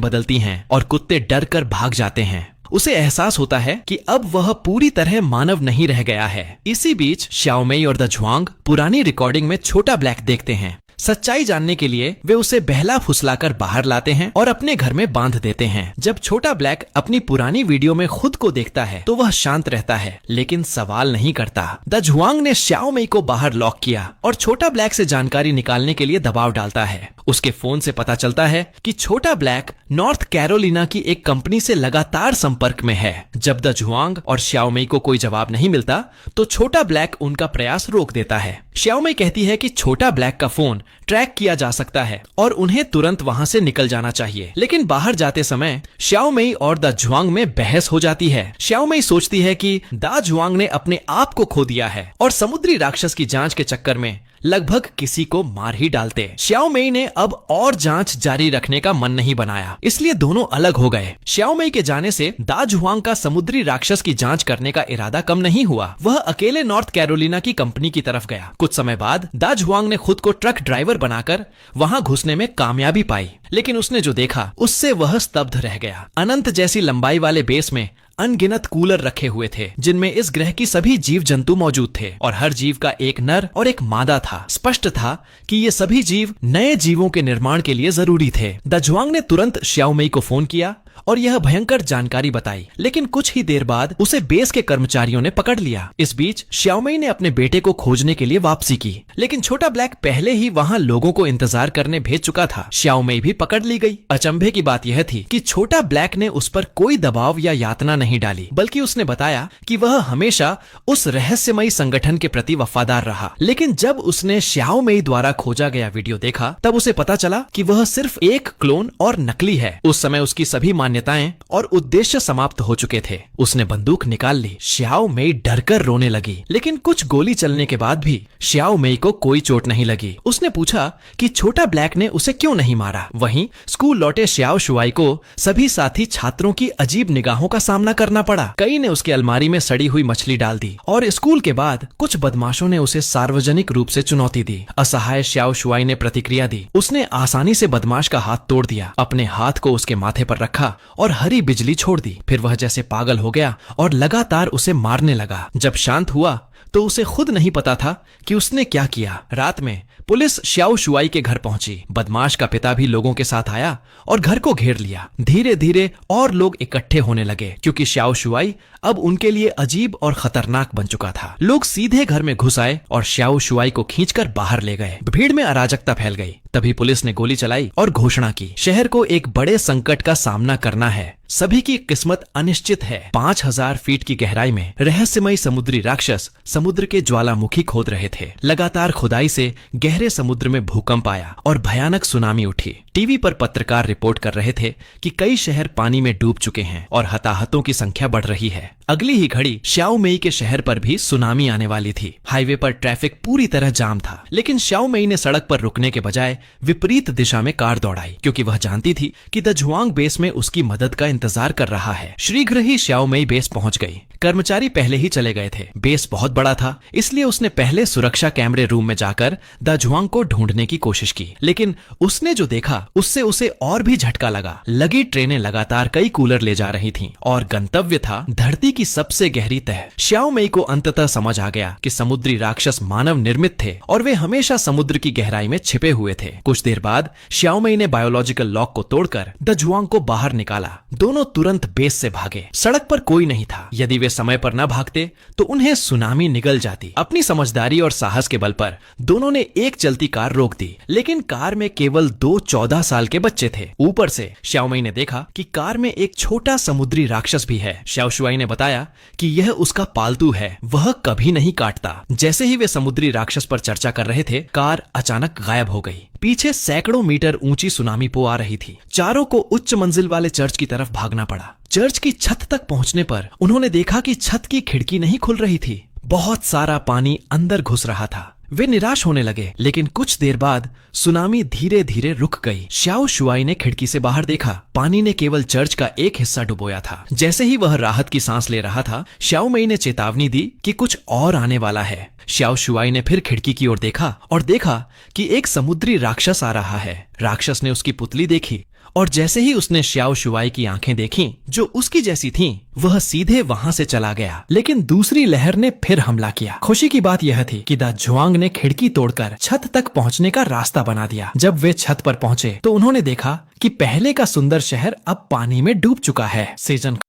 बदलती हैं और कुत्ते डर कर भाग जाते हैं। उसे एहसास होता है कि अब वह पूरी तरह मानव नहीं रह गया है। इसी बीच शियाओ मेई और दा जुआंग पुरानी रिकॉर्डिंग में छोटा ब्लैक देखते हैं। सच्चाई जानने के लिए वे उसे बहला फुसलाकर बाहर लाते हैं और अपने घर में बांध देते हैं। जब छोटा ब्लैक अपनी पुरानी वीडियो में खुद को देखता है तो वह शांत रहता है, लेकिन सवाल नहीं करता। दा जुआंग ने शियाओ मेई को बाहर लॉक किया और छोटा ब्लैक से जानकारी निकालने के लिए दबाव डालता है। उसके फोन से पता चलता है कि छोटा ब्लैक नॉर्थ कैरोलिना की एक कंपनी से लगातार संपर्क में है। जब दा जुआंग और शियाओ मेई को कोई जवाब नहीं मिलता तो छोटा ब्लैक उनका प्रयास रोक देता है। शियाओ मेई कहती है कि छोटा ब्लैक का फोन ट्रैक किया जा सकता है और उन्हें तुरंत वहां से निकल जाना चाहिए। लेकिन बाहर जाते समय शियाओ मेई और दा जुआंग में बहस हो जाती है। शियाओ मेई सोचती है कि दा जुआंग ने अपने आप को खो दिया है और समुद्री राक्षस की जांच के चक्कर में लगभग किसी को मार ही डालते। शियाओ मेई ने अब और जांच जारी रखने का मन नहीं बनाया, इसलिए दोनों अलग हो गए। शियाओ मेई के जाने से दा जुआंग का समुद्री राक्षस की जांच करने का इरादा कम नहीं हुआ। वह अकेले नॉर्थ कैरोलिना की कंपनी की तरफ गया। कुछ समय बाद दा जुआंग ने खुद को ट्रक ड्राइवर बनाकर वहां घुसने में कामयाबी पाई, लेकिन उसने जो देखा उससे वह स्तब्ध रह गया। अनंत जैसी लंबाई वाले बेस में अनगिनत कूलर रखे हुए थे जिनमें इस ग्रह की सभी जीव जंतु मौजूद थे और हर जीव का एक नर और एक मादा था। स्पष्ट था कि ये सभी जीव नए जीवों के निर्माण के लिए जरूरी थे। दजुआंग ने तुरंत श्याओ मेई को फोन किया और यह भयंकर जानकारी बताई, लेकिन कुछ ही देर बाद उसे बेस के कर्मचारियों ने पकड़ लिया। इस बीच श्याओ मेई ने अपने बेटे को खोजने के लिए वापसी की, लेकिन छोटा ब्लैक पहले ही वहां लोगों को इंतजार करने भेज चुका था। श्याओ मेई भी पकड़ ली गई। अचंभे की बात यह थी कि छोटा ब्लैक ने उस पर कोई दबाव या यातना नहीं डाली, बल्कि उसने बताया कि वह हमेशा उस रहस्यमयी संगठन के प्रति वफादार रहा। लेकिन जब उसने श्याओ मेई द्वारा खोजा गया वीडियो देखा, तब उसे पता चला कि वह सिर्फ एक क्लोन और नकली है। उस समय उसकी सभी मान्यताएं और उद्देश्य समाप्त हो चुके थे। उसने बंदूक निकाल ली। श्याओ मेई डरकर रोने लगी, लेकिन कुछ गोली चलने के बाद भी श्याओ मेई को कोई चोट नहीं लगी। उसने पूछा कि छोटा ब्लैक ने उसे क्यों नहीं मारा। वहीं स्कूल लौटे श्याओ शुआई को सभी साथी छात्रों की अजीब निगाहों का सामना करना पड़ा। कई ने उसकी अलमारी में सड़ी हुई मछली डाल दी और स्कूल के बाद कुछ बदमाशों ने उसे सार्वजनिक रूप से चुनौती दी। असहाय श्याओ शुआई ने प्रतिक्रिया दी। उसने आसानी से बदमाश का हाथ तोड़ दिया, अपने हाथ को उसके माथे पर रखा और हरी बिजली छोड़ दी। फिर वह जैसे पागल हो गया और लगातार उसे मारने लगा। जब शांत हुआ तो उसे खुद नहीं पता था कि उसने क्या किया। रात में पुलिस श्याओ शुआई के घर पहुंची। बदमाश का पिता भी लोगों के साथ आया और घर को घेर लिया। धीरे धीरे और लोग इकट्ठे होने लगे, क्योंकि श्याओ शुआई अब उनके लिए अजीब और खतरनाक बन चुका था। लोग सीधे घर में घुस आए और श्याओ शुआई को खींचकर बाहर ले गए। भीड़ में अराजकता फैल गई। तभी पुलिस ने गोली चलाई और घोषणा की, शहर को एक बड़े संकट का सामना करना है। सभी की किस्मत अनिश्चित है। 5000 फीट की गहराई में रहस्यमयी समुद्री राक्षस समुद्र के ज्वालामुखी खोद रहे थे। लगातार खुदाई से गहरे समुद्र में भूकंप आया और भयानक सुनामी उठी। टीवी पर पत्रकार रिपोर्ट कर रहे थे कि कई शहर पानी में डूब चुके हैं और हताहतों की संख्या बढ़ रही है। अगली ही घड़ी श्याओ मेई के शहर पर भी सुनामी आने वाली थी। हाईवे पर ट्रैफिक पूरी तरह जाम था, लेकिन श्याओ मेई ने सड़क पर रुकने के बजाय विपरीत दिशा में कार दौड़ाई, क्योंकि वह जानती थी कि दजुआंग बेस में उसकी मदद का इंतजार कर रहा है। शीघ्र ही श्याओ मेई बेस पहुंच गई। कर्मचारी पहले ही चले गए थे। बेस बहुत बड़ा था, इसलिए उसने पहले सुरक्षा कैमरे रूम में जाकर दजुआंग को ढूंढने की कोशिश की, लेकिन उसने जो देखा उससे उसे और भी झटका लगा। लगी ट्रेनें लगातार कई कूलर ले जा रही थीं और गंतव्य था धरती की सबसे गहरी तह। श्याओ मेई को अंततः समझ आ गया कि समुद्री राक्षस मानव निर्मित थे और वे हमेशा समुद्र की गहराई में छिपे हुए थे। कुछ देर बाद श्याओ मेई ने बायोलॉजिकल लॉक को तोड़कर दजुआंग को बाहर निकाला। दोनों तुरंत बेस से भागे। सड़क पर कोई नहीं था। यदि वे समय पर न भागते तो उन्हें सुनामी निगल जाती। अपनी समझदारी और साहस के बल पर दोनों ने एक चलती कार रोक दी, लेकिन कार में केवल 2 14 साल के बच्चे थे। ऊपर से श्याओ मेई ने देखा कि कार में एक छोटा समुद्री राक्षस भी है। श्याओ शुआई ने बताया कि यह उसका पालतू है, वह कभी नहीं काटता। जैसे ही वे समुद्री राक्षस पर चर्चा कर रहे थे, कार अचानक गायब हो गई। पीछे सैकड़ों मीटर ऊंची सुनामी पो आ रही थी। चारों को उच्च मंजिल वाले चर्च की तरफ भागना पड़ा। चर्च की छत तक पहुंचने पर उन्होंने देखा कि छत की खिड़की नहीं खुल रही थी। बहुत सारा पानी अंदर घुस रहा था। वे निराश होने लगे, लेकिन कुछ देर बाद सुनामी धीरे धीरे रुक गई। श्याओ शुआई ने खिड़की से बाहर देखा। पानी ने केवल चर्च का एक हिस्सा डुबोया था। जैसे ही वह राहत की सांस ले रहा था, श्याओ मेई ने चेतावनी दी कि कुछ और आने वाला है। श्याओ शुआई ने फिर खिड़की की ओर देखा और देखा कि एक समुद्री राक्षस आ रहा है। राक्षस ने उसकी पुतली देखी और जैसे ही उसने श्याओ शुआई की आंखें देखीं, जो उसकी जैसी थीं, वह सीधे वहां से चला गया। लेकिन दूसरी लहर ने फिर हमला किया। खुशी की बात यह थी कि दजुआंग ने खिड़की तोड़कर छत तक पहुंचने का रास्ता बना दिया। जब वे छत पर पहुंचे तो उन्होंने देखा कि पहले का सुंदर शहर अब पानी में डूब चुका है। सीजन